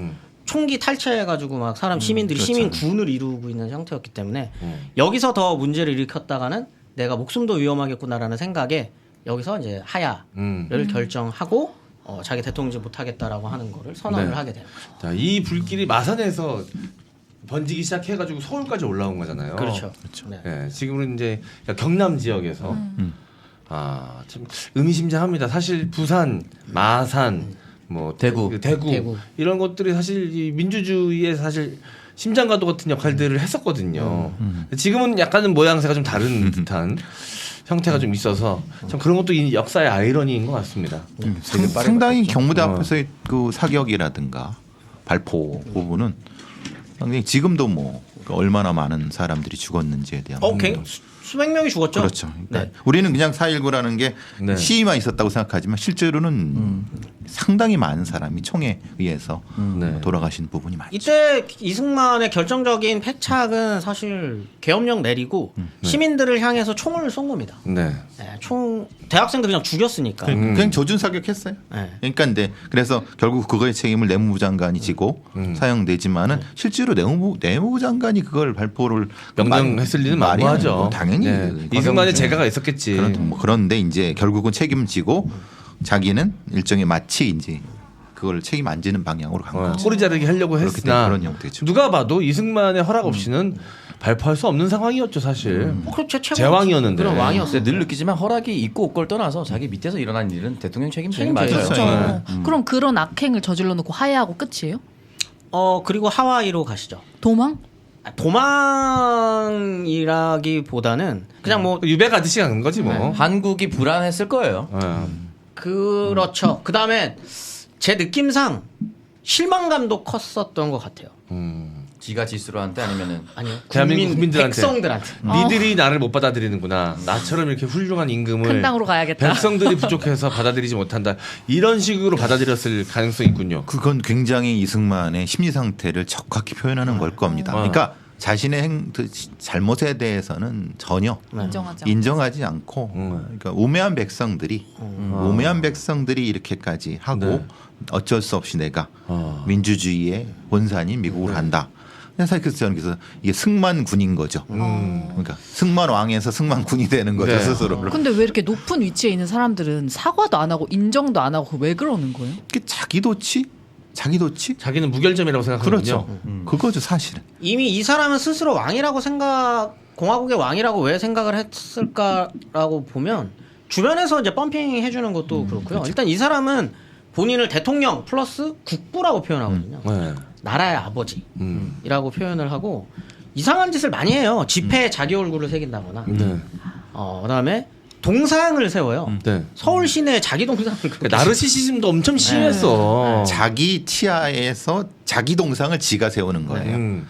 총기 탈취해가지고 막 사람 시민들이 그렇죠. 시민군을 이루고 있는 상태였기 때문에 여기서 더 문제를 일으켰다가는 내가 목숨도 위험하겠구나라는 생각에 여기서 이제 하야를 결정하고 자기 대통령직 못하겠다라고 하는 거를 선언을 네. 하게 되는 거죠. 자, 이 불길이 마산에서 번지기 시작해가지고 서울까지 올라온 거잖아요. 그렇죠. 네. 네, 지금은 이제 경남 지역에서 참 의미심장합니다. 사실 부산, 마산, 뭐 대구. 대구. 이런 것들이 사실 이 민주주의의 사실 심장과도 같은 역할들을 했었거든요. 지금은 약간은 모양새가 좀 다른 듯한 형태가 좀 있어서 참 그런 것도 이 역사의 아이러니인 것 같습니다. 상당히 경무대 앞에서의 그 사격이라든가 발포 부분은 상당히 지금도 뭐 얼마나 많은 사람들이 죽었는지에 대한 수백 명이 죽었죠. 그렇죠. 그러니까 네. 우리는 그냥 4.19라는 게 네. 시위만 있었다고 생각하지만 실제로는 상당히 많은 사람이 총에 의해서 네. 돌아가신 부분이 많죠. 이때 이승만의 결정적인 패착은 사실 계엄령 내리고 시민들을 향해서 총을 쏜 겁니다. 네. 네, 총 대학생들 그냥 죽였으니까. 그냥 조준 사격했어요. 네. 그러니까 근데 그래서 결국 그거의 책임을 내무부 장관이 지고 사형되지만은 실제로 내무부 장관이 그걸 발포를 명령했을 리는 말이 만무하죠. 아니고 당연히 네. 이승만의 재가가 있었겠지. 그런데 이제 결국은 책임지고 자기는 일종의 마치 이제 그걸 책임 안 지는 방향으로 간 거죠. 꼬리 자르기 하려고 그렇기 했으나 때문에 그런 형태죠. 누가 봐도 이승만의 허락 없이는 발포할 수 없는 상황이었죠 사실. 제왕이었는데. 그런 왕이었어. 근데 늘 느끼지만 허락이 있고 없고를 떠나서 자기 밑에서 일어난 일은 대통령 책임이 맞아요. 그렇죠. 그럼 그런 악행을 저질러 놓고 하야하고 끝이에요? 그리고 하와이로 가시죠. 도망? 도망이라기보다는 그냥 뭐 유배 가듯이 가는 거지 뭐. 한국이 불안했을 거예요. 그렇죠. 그 다음에 제 느낌상 실망감도 컸었던 것 같아요. 지가 지수로한테 아니면은 아니요. 대한민국 국민들한테. 백성들한테. 니들이 나를 못 받아들이는구나. 나처럼 이렇게 훌륭한 임금을 큰 땅으로 가야겠다. 백성들이 부족해서 받아들이지 못한다. 이런 식으로 받아들였을 가능성이 있군요. 그건 굉장히 이승만의 심리 상태를 적확히 표현하는 걸 겁니다. 그러니까 자신의 잘못에 대해서는 전혀 인정하지 않고 그러니까 우매한 백성들이 이렇게까지 하고 네. 어쩔 수 없이 내가 민주주의의 본산인 미국을 한다. 사실 저는 그래서 이게 승만군인 거죠. 그러니까 승만왕에서 승만군이 되는 거죠 네. 스스로. 근데 왜 이렇게 높은 위치에 있는 사람들은 사과도 안 하고 인정도 안 하고 왜 그러는 거예요? 자기 도치? 자기는 무결점이라고 생각하거든요. 그렇죠. 그거죠 사실은. 이미 이 사람은 스스로 왕이라고 공화국의 왕이라고 왜 생각을 했을까라고 보면 주변에서 이제 펌핑 해주는 것도 그렇고요. 그렇죠. 일단 이 사람은 본인을 대통령 플러스 국부라고 표현하거든요. 네. 나라의 아버지라고 표현을 하고 이상한 짓을 많이 해요. 집회에 자기 얼굴을 새긴다거나. 네. 그다음에 동상을 세워요. 네. 서울 시내에 자기 동상을 그러니까 나르시시즘도 엄청 심했어. 자기 치하에서 자기 동상을 지가 세우는 거예요.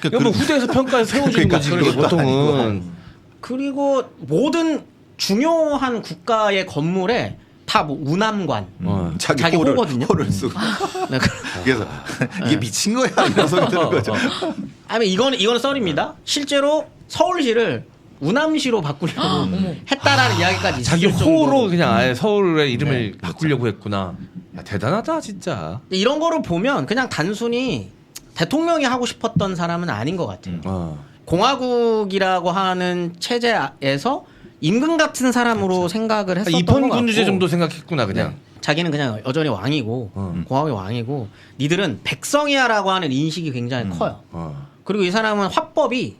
이건 뭐 후대에서 평가해 세워주는 거지 그게 그것도 보통은. 그리고 모든 중요한 국가의 건물에 다 뭐 운암관 자기 호거든요. 호를 쓰고. 네, 그래서 이게 미친 거야 이런 소리 드는 거죠. 아니 이거는 썰입니다. 실제로 서울시를 운암시로 바꾸려고 했다라는 이야기까지 자기 있을 정도로. 호로 그냥 아예 서울의 이름을 바꾸려고 했구나. 야, 대단하다 진짜. 이런 거를 보면 그냥 단순히 대통령이 하고 싶었던 사람은 아닌 것 같아요. 공화국이라고 하는 체제에서 임금 같은 사람으로 생각을 했었던 것 같고 입헌군주제 정도 생각했구나 그냥. 자기는 그냥 여전히 왕이고 공화국의 왕이고 니들은 백성이야라고 하는 인식이 굉장히 커요. 그리고 이 사람은 화법이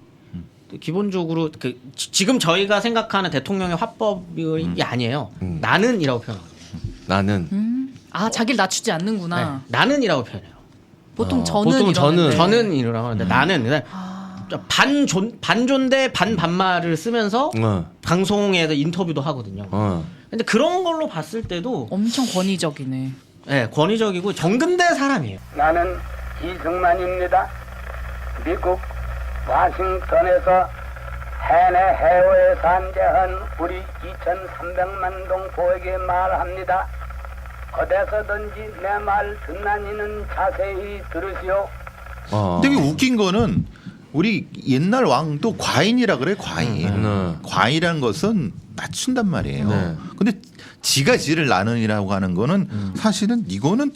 기본적으로 지금 저희가 생각하는 대통령의 화법이 아니에요. 나는이라고 표현하거든요. 나는 아 자기를 낮추지 않는구나. 네, 나는이라고 표현해요. 보통 저는 보통 이러는데. 저는이라고 하는데 나는 반존대 반반말을 쓰면서 방송에서 인터뷰도 하거든요. 근데 그런 걸로 봤을 때도 엄청 권위적이네. 네, 권위적이고 정근대 사람이에요. 나는 이승만입니다. 미국 워싱턴에서 해내 해외에 산재한 우리 2,300만 동포에게 말합니다. 어디서든지 내 말 듣나니는 자세히 들으시오. 근데 이게 웃긴 거는 우리 옛날 왕도 과인이라 그래 과인. 과인이라는 것은 낮춘단 말이에요. 네. 근데 지가 지를 나는이라고 하는 거는 사실은 이거는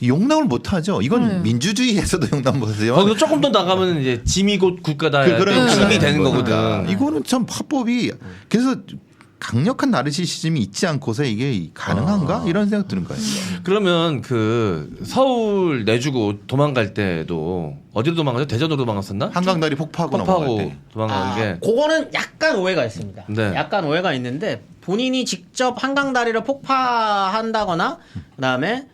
용납을 못 하죠. 이건 민주주의에서도 용납 못 해요. 거기서 조금 더 나가면 이제 짐이 곧 국가다. 그런 짐이 되는 거니까. 거거든. 이거는 참 화법이 그래서 강력한 나르시시즘이 있지 않고서 이게 가능한가 이런 생각 드는 거예요. 그러면 그 서울 내주고 도망갈 때도 어디로 도망가죠? 대전으로 도망갔었나? 한강다리 폭파하고 넘어갈 폭파하고 때. 도망가는 게. 그거는 약간 오해가 있습니다. 네. 약간 오해가 있는데 본인이 직접 한강다리를 폭파한다거나 그다음에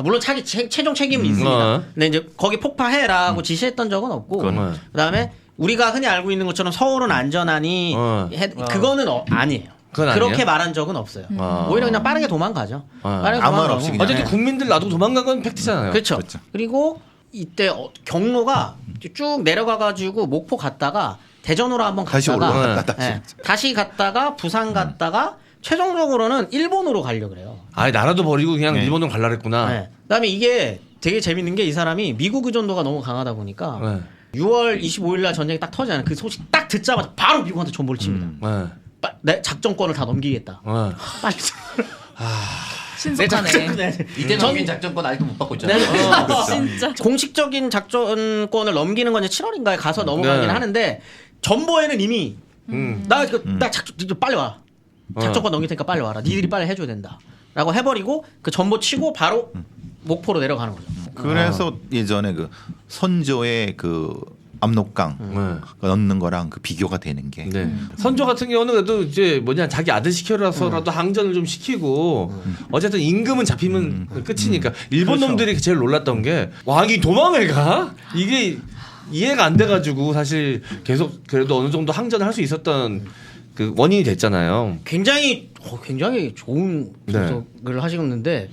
물론 자기 최종 책임은 있습니다. 근데 이제 거기 폭파해라고 지시했던 적은 없고 그다음에 우리가 흔히 알고 있는 것처럼 서울은 안전하니 그거는 아니에요. 그렇게 아니에요? 말한 적은 없어요. 오히려 그냥 빠르게 도망가죠. 빠르게 아무 말 도망가고. 없이 그냥. 어쨌든 국민들 놔두고 도망간 건 팩트잖아요. 그렇죠. 그리고 이때 경로가 쭉 내려가가지고 목포 갔다가 대전으로 한번 다시 갔다가 올라갔다 다시 갔다가 부산 갔다가 최종적으로는 일본으로 가려고 그래요. 아예 나라도 버리고 그냥 일본으로 갈라 그랬구나. 네. 그다음에 이게 되게 재밌는 게 이 사람이 미국 의존도가 너무 강하다 보니까 6월 25일 날 전쟁이 딱 터지잖아요. 그 소식 딱 듣자마자 바로 미국한테 전보를 칩니다. 내 작전권을 다 넘기겠다. 빨리. 신속하네. 이때 넘긴 작전권 아직도 못 받고 있잖아요. 진짜. 공식적인 작전권을 넘기는 건 이제 7월인가에 가서 넘어가긴 하는데 전보에는 이미 나 작전 빨리 와. 작전권 넘길 테니까 빨리 와라. 니들이 빨리 해줘야 된다. 라고 해버리고 그 전보 치고 바로 목포로 내려가는 거죠. 그래서 예전에 그 선조의 그 압록강 넣는 거랑 그 비교가 되는 게 선조 같은 경우는 그래도 이제 자기 아들 시켜라서라도 항전을 좀 시키고 어쨌든 임금은 잡히면 끝이니까 일본 놈들이 제일 놀랐던 게 왕이 도망을 가? 이게 이해가 안 돼가지고 사실 계속 그래도 어느 정도 항전을 할 수 있었던 그 원인이 됐잖아요. 굉장히 좋은 분석을 하시는데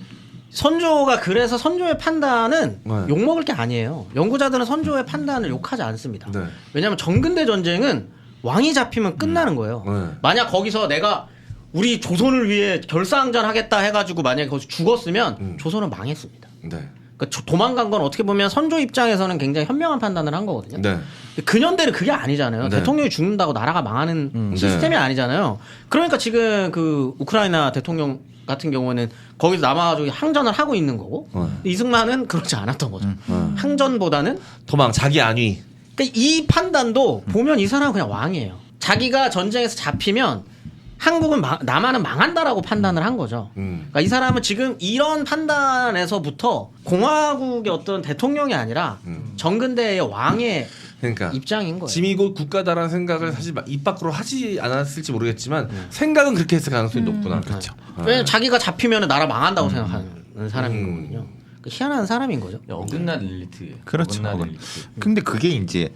선조가 그래서 선조의 판단은 욕먹을 게 아니에요. 연구자들은 선조의 판단을 욕하지 않습니다. 왜냐하면 정근대 전쟁은 왕이 잡히면 끝나는 거예요. 만약 거기서 내가 우리 조선을 위해 결사항전 하겠다 해가지고 만약에 거기서 죽었으면 조선은 망했습니다. 그러니까 도망간 건 어떻게 보면 선조 입장에서는 굉장히 현명한 판단을 한 거거든요. 근현대는 그게 아니잖아요. 대통령이 죽는다고 나라가 망하는 시스템이 아니잖아요. 그러니까 지금 그 우크라이나 대통령 같은 경우는 거기서 남아가지고 항전을 하고 있는 거고 이승만은 그렇지 않았던 거죠. 항전보다는 도망, 자기 안위. 그러니까 이 판단도 보면 이 사람은 그냥 왕이에요. 자기가 전쟁에서 잡히면 한국은 남한은 망한다라고 판단을 한 거죠. 그러니까 이 사람은 지금 이런 판단에서부터 공화국의 어떤 대통령이 아니라 정근대의 왕의 입장인 거예요. 짐이 곧 국가다라는 생각을 사실 입 밖으로 하지 않았을지 모르겠지만 생각은 그렇게 했을 가능성이 높구나. 그렇죠. 왜냐면 자기가 잡히면 나라 망한다고 생각하는 사람인 거거든요. 그러니까 희한한 사람인 거죠. 어긋난 엘리트. 그렇죠. 근데 그게 이제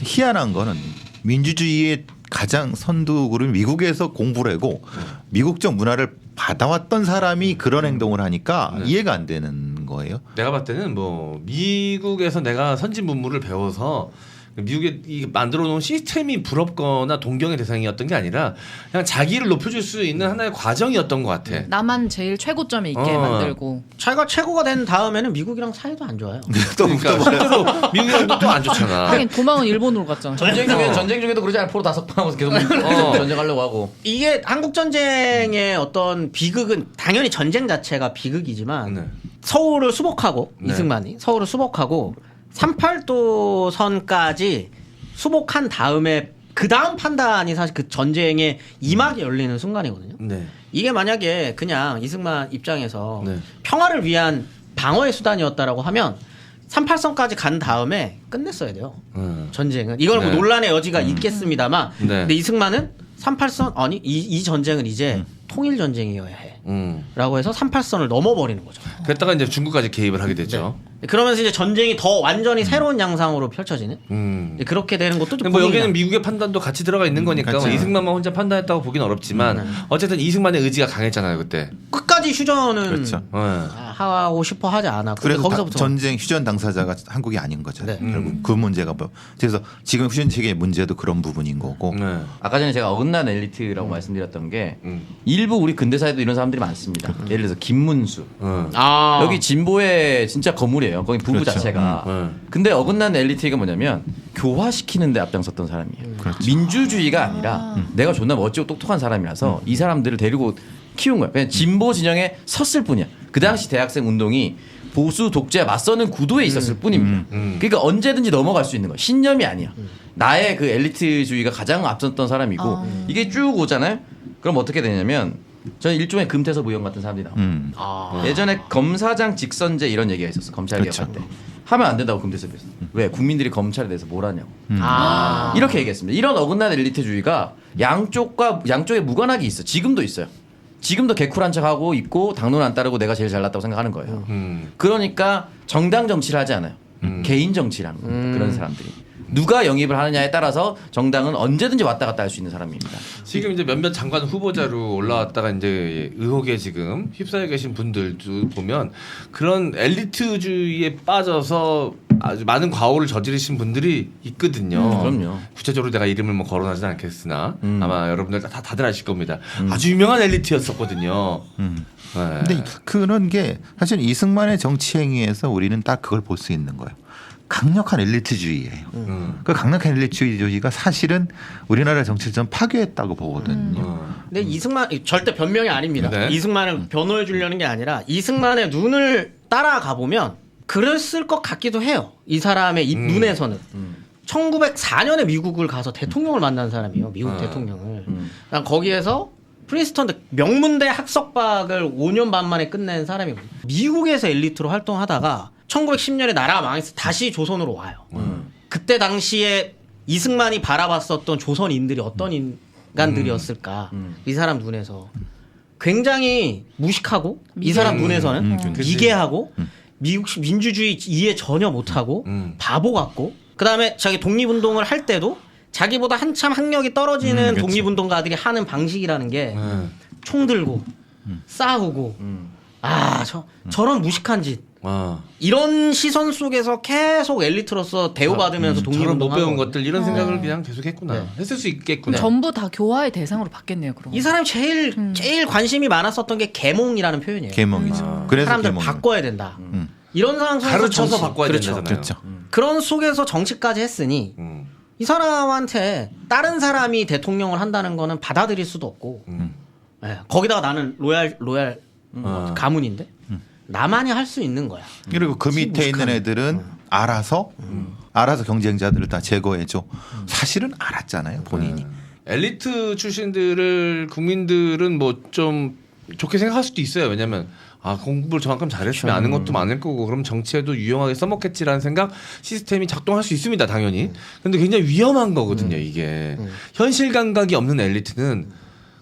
희한한 거는 민주주의의 가장 선두그룹 미국에서 공부를 하고 미국적 문화를 받아왔던 사람이 그런 행동을 하니까 이해가 안 되는 거예요. 내가 봤을 때는 뭐 미국에서 내가 선진 문물을 배워서 미국에 이 만들어 놓은 시스템이 부럽거나 동경의 대상이었던 게 아니라 그냥 자기를 높여줄 수 있는 하나의 과정이었던 것 같아. 나만 제일 최고점에 있게 만들고. 자기가 최고가 된 다음에는 미국이랑 사이도 안 좋아요. 그러니까 실제로 미국이랑도 또 안 좋잖아. 하긴 도망은 일본으로 갔잖아. 전쟁 중에도 그러지 않아. 포로 5번 하고 계속 전쟁하려고 하고. 이게 한국 전쟁의 어떤 비극은 당연히 전쟁 자체가 비극이지만 서울을 수복하고 이승만이 서울을 수복하고 38도 선까지 수복한 다음에 그 다음 판단이 사실 그 전쟁의 이막이 열리는 순간이거든요. 이게 만약에 그냥 이승만 입장에서 평화를 위한 방어의 수단이었다라고 하면 38선까지 간 다음에 끝냈어야 돼요. 전쟁은 이걸 뭐 네. 논란의 여지가 있겠습니다만, 네. 근데 이승만은 38선 아니 이 전쟁은 이제 통일 전쟁이어야 해. 라고 해서 38선을 넘어버리는 거죠. 그랬다가 이제 중국까지 개입을 하게 됐죠. 그러면서 이제 전쟁이 더 완전히 새로운 양상으로 펼쳐지는 이제 그렇게 되는 것도 좀 근데 뭐 고민이다. 여기는 미국의 판단도 같이 들어가 있는 거니까 같이. 뭐 이승만만 혼자 판단했다고 보기는 어렵지만 어쨌든 이승만의 의지가 강했잖아요 그때. 끝까지 휴전은 그렇죠. 하고 싶어 하지 않았고 그래서 거기서부터 전쟁 휴전 당사자가 한국이 아닌 거잖아요. 네. 결국 그 문제가 뭐 그래서 지금 휴전 체계의 문제도 그런 부분인 거고. 네. 아까 전에 제가 어긋난 엘리트라고 말씀드렸던 게 일부 우리 근대사에도 이런 사람들이 많습니다. 예를 들어서 김문수. 아 여기 진보의 진짜 거물이에요. 거기 부부 그렇죠. 자체가. 근데 어긋난 엘리트가 뭐냐면 교화시키는 데 앞장섰던 사람이에요. 민주주의가 아니라 내가 존나 멋지고 똑똑한 사람이라서 이 사람들을 데리고 키운 거야. 그냥 진보 진영에 섰을 뿐이야. 그 당시 대학생 운동이 보수 독재에 맞서는 구도에 있었을 뿐입니다. 그러니까 언제든지 넘어갈 수 있는 거야. 신념이 아니야. 나의 그 엘리트주의가 가장 앞섰던 사람이고 이게 쭉 오잖아요. 그럼 어떻게 되냐면 저는 일종의 금태섭 의원 같은 사람들이 나옵니다. 예전에 검사장 직선제 이런 얘기가 있었어. 검찰 개혁할 때. 하면 안 된다고 금태섭이 했어. 왜? 국민들이 검찰에 대해서 뭘 하냐고. 이렇게 얘기했습니다. 이런 어긋난 엘리트주의가 양쪽에 무관하게 있어. 지금도 있어요. 지금도 개쿨한 척하고 있고 당론 안 따르고 내가 제일 잘났다고 생각하는 거예요. 그러니까 정당 정치를 하지 않아요. 개인 정치를 하는 겁니다. 그런 사람들이. 누가 영입을 하느냐에 따라서 정당은 언제든지 왔다 갔다 할 수 있는 사람입니다. 지금 이제 몇몇 장관 후보자로 올라왔다가 이제 의혹에 지금 휩싸여 계신 분들도 보면 그런 엘리트주의에 빠져서 아주 많은 과오를 저지르신 분들이 있거든요. 그럼요. 구체적으로 내가 이름을 뭐 거론하지는 않겠으나 아마 여러분들 다들 아실 겁니다. 아주 유명한 엘리트였었거든요. 네. 근데 그런 게 사실 이승만의 정치 행위에서 우리는 딱 그걸 볼 수 있는 거예요. 강력한 엘리트주의예요. 그 강력한 엘리트주의가 사실은 우리나라 정치를 좀 파괴했다고 보거든요. 근데 이승만 절대 변명이 아닙니다. 네. 이승만을 변호해 주려는 게 아니라 이승만의 눈을 따라가 보면 그랬을 것 같기도 해요. 이 사람의 눈에서는 1904년에 미국을 가서 대통령을 만난 사람이에요. 미국 대통령을. 그러니까 거기에서 프린스턴 명문대 학석박을 5년 반 만에 끝낸 사람이고 미국에서 엘리트로 활동하다가 1910년에 나라가 망해서 다시 조선으로 와요. 그때 당시에 이승만이 바라봤었던 조선인들이 어떤 인간들이었을까. 이 사람 눈에서 굉장히 무식하고 이 사람 눈에서는 미개하고 미국 민주주의 이해 전혀 못하고 바보 같고 그다음에 자기 독립운동을 할 때도 자기보다 한참 학력이 떨어지는 그렇죠. 독립운동가들이 하는 방식이라는 게 총 들고 싸우고 저런 무식한 짓 이런 시선 속에서 계속 엘리트로서 대우받으면서 저런 못 독립운동하고 배운 것들 이런 생각을 그냥 계속했구나. 했을 수 있겠구나. 전부 다 교화의 대상으로 받겠네요. 그럼. 이 사람이 제일 관심이 많았었던 게 계몽이라는 표현이에요. 계몽이죠. 그래서 사람들 계몽. 바꿔야 된다. 이런 상황 속에서 가르쳐서 정치- 바꿔야 그렇죠. 된다잖아요. 그렇죠. 그런 속에서 정치까지 했으니 이 사람한테 다른 사람이 대통령을 한다는 거는 받아들일 수도 없고 예, 거기다가 나는 로얄 가문인데 나만이 할 수 있는 거야. 그리고 그 밑에 있는 애들은 알아서 경쟁자들을 다 제거해줘. 사실은 알았잖아요 본인이. 엘리트 출신들을 국민들은 뭐 좀 좋게 생각할 수도 있어요. 왜냐면 공부를 저만큼 잘했으면 아는 것도 많을 거고 그럼 정치에도 유용하게 써먹겠지라는 생각 시스템이 작동할 수 있습니다. 당연히. 근데 굉장히 위험한 거거든요. 이게. 현실 감각이 없는 엘리트는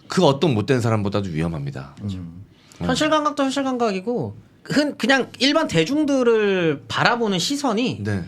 그 어떤 못된 사람보다도 위험합니다. 현실 감각도 현실 감각이고 그냥 일반 대중들을 바라보는 시선이 네.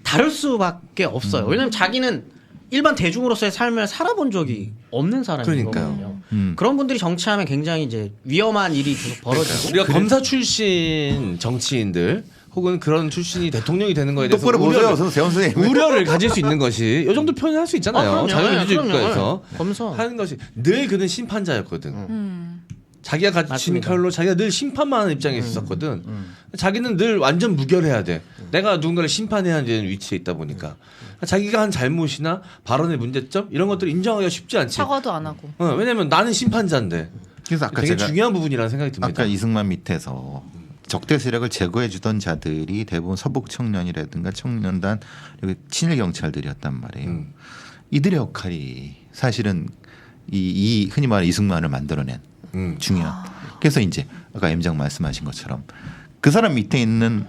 다를 수밖에 없어요. 왜냐면 자기는 일반 대중으로서의 삶을 살아본 적이 없는 사람이거든요. 그러니까요. 그런 분들이 정치하면 굉장히 이제 위험한 일이 계속 벌어지고 우리가 검사 출신 정치인들 혹은 그런 출신이 대통령이 되는 거에 대해서 똑바로 보세요, 세원 선생님. 우려를 가질 수 있는 것이 이 정도 표현을 할 수 있잖아요. 그럼요. 자유민주주의 그럼요. 국가에서 검사. 하는 것이 늘 그는 심판자였거든. 자기가 가진 맞습니다. 칼로 자기가 늘 심판만 하는 입장에 있었거든. 자기는 늘 완전 무결해야 돼. 내가 누군가를 심판해야 되는 위치에 있다 보니까 자기가 한 잘못이나 발언의 문제점 이런 것들을 인정하기가 쉽지 않지. 사과도 안 하고. 왜냐면 나는 심판자인데. 그래서 아까 되게 제가 중요한 부분이라는 생각이 듭니다. 아까 이승만 밑에서 적대 세력을 제거해 주던 자들이 대부분 서북 청년이라든가 청년단 그리고 친일 경찰들이었단 말이에요. 이들의 역할이 사실은 이 흔히 말하는 이승만을 만들어낸 중요한. 그래서 이제 아까 M장 말씀하신 것처럼 그 사람 밑에 있는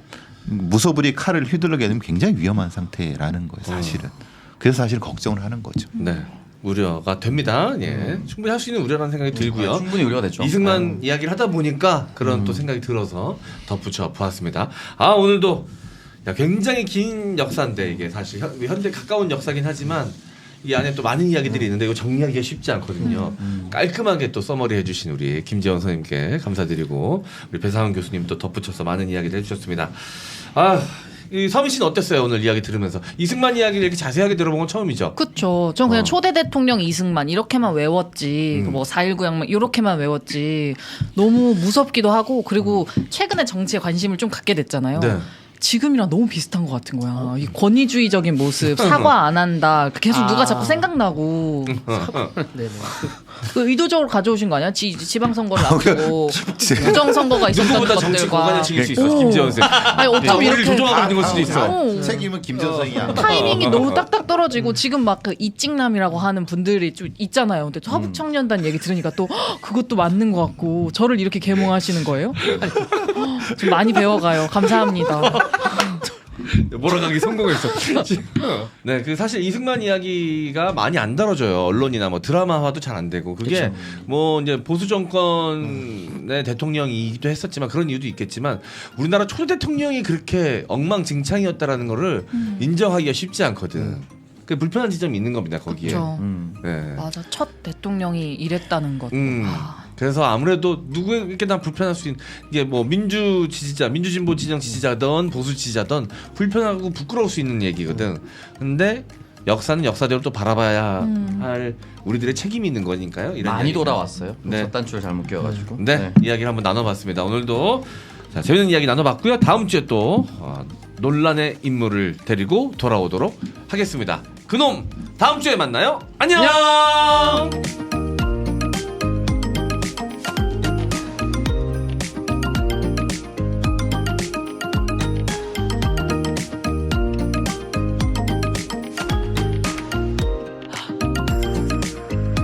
무소불위 칼을 휘둘러게 되면 굉장히 위험한 상태라는 거예요, 사실은. 그래서 사실 걱정을 하는 거죠. 네. 우려가 됩니다. 예. 충분히 할 수 있는 우려라는 생각이 들고요. 충분히 우려가 되죠. 이승만 이야기를 하다 보니까 그런 또 생각이 들어서 덧붙여 보았습니다. 아, 오늘도 야, 굉장히 긴 역사인데 이게 사실 현대 가까운 역사긴 하지만 이 안에 또 많은 이야기들이 있는데 이거 정리하기가 쉽지 않거든요. 깔끔하게 또 서머리 해주신 우리 김재원 선생님께 감사드리고 우리 배상훈 교수님 또 덧붙여서 많은 이야기를 해주셨습니다. 아, 이 서민 씨는 어땠어요 오늘 이야기 들으면서? 이승만 이야기를 이렇게 자세하게 들어본 건 처음이죠? 그쵸. 전 그냥 초대 대통령 이승만 이렇게만 외웠지. 뭐 4.19 양만 이렇게만 외웠지. 너무 무섭기도 하고 그리고 최근에 정치에 관심을 좀 갖게 됐잖아요. 네. 지금이랑 너무 비슷한 것 같은 거야. 이 권위주의적인 모습, 사과 안 한다. 계속 누가 자꾸 생각나고. 네네. 그 의도적으로 가져오신 거 아니야? 지방선거를 앞두고 부정선거가 있었던 누구보다 정치 것들과. 고관을 챙길 수 있어 오. 김재원 선생. 아니 어쩜 우리를 이렇게 조종하고 있는 걸 수도 있어. 어. 책임은 김전성이야. 타이밍이 너무 딱딱 떨어지고 지금 막 그 이찍남이라고 하는 분들이 좀 있잖아요. 근데 화북청년단 얘기 들으니까 또 헉, 그것도 맞는 것 같고 저를 이렇게 계몽하시는 거예요? 좀 많이 배워가요. 감사합니다. 몰아가기 성공했어. 네, 그 사실 이승만 이야기가 많이 안 다뤄져요. 언론이나 뭐 드라마화도 잘 안 되고 그게 뭐 이제 보수 정권의 대통령이기도 했었지만 그런 이유도 있겠지만 우리나라 초대 대통령이 그렇게 엉망진창이었다라는 거를 인정하기가 쉽지 않거든. 그 불편한 지점이 있는 겁니다 거기에. 그렇죠. 네. 맞아. 첫 대통령이 이랬다는 것. 그래서 아무래도 누구에게나 불편할 수 있는 이게 뭐 민주 지지자, 민주진보 진영 지지자든 보수 지지자든 불편하고 부끄러울 수 있는 얘기거든. 근데 역사는 역사대로 또 바라봐야 할 우리들의 책임이 있는 거니까요. 이런 많이 이야기가. 돌아왔어요. 네. 첫 단추를 잘못 끼워가지고. 네, 이야기를 한번 나눠봤습니다. 오늘도 자, 재밌는 이야기 나눠봤고요. 다음 주에 또 논란의 인물을 데리고 돌아오도록 하겠습니다. 그놈 다음 주에 만나요. 안녕.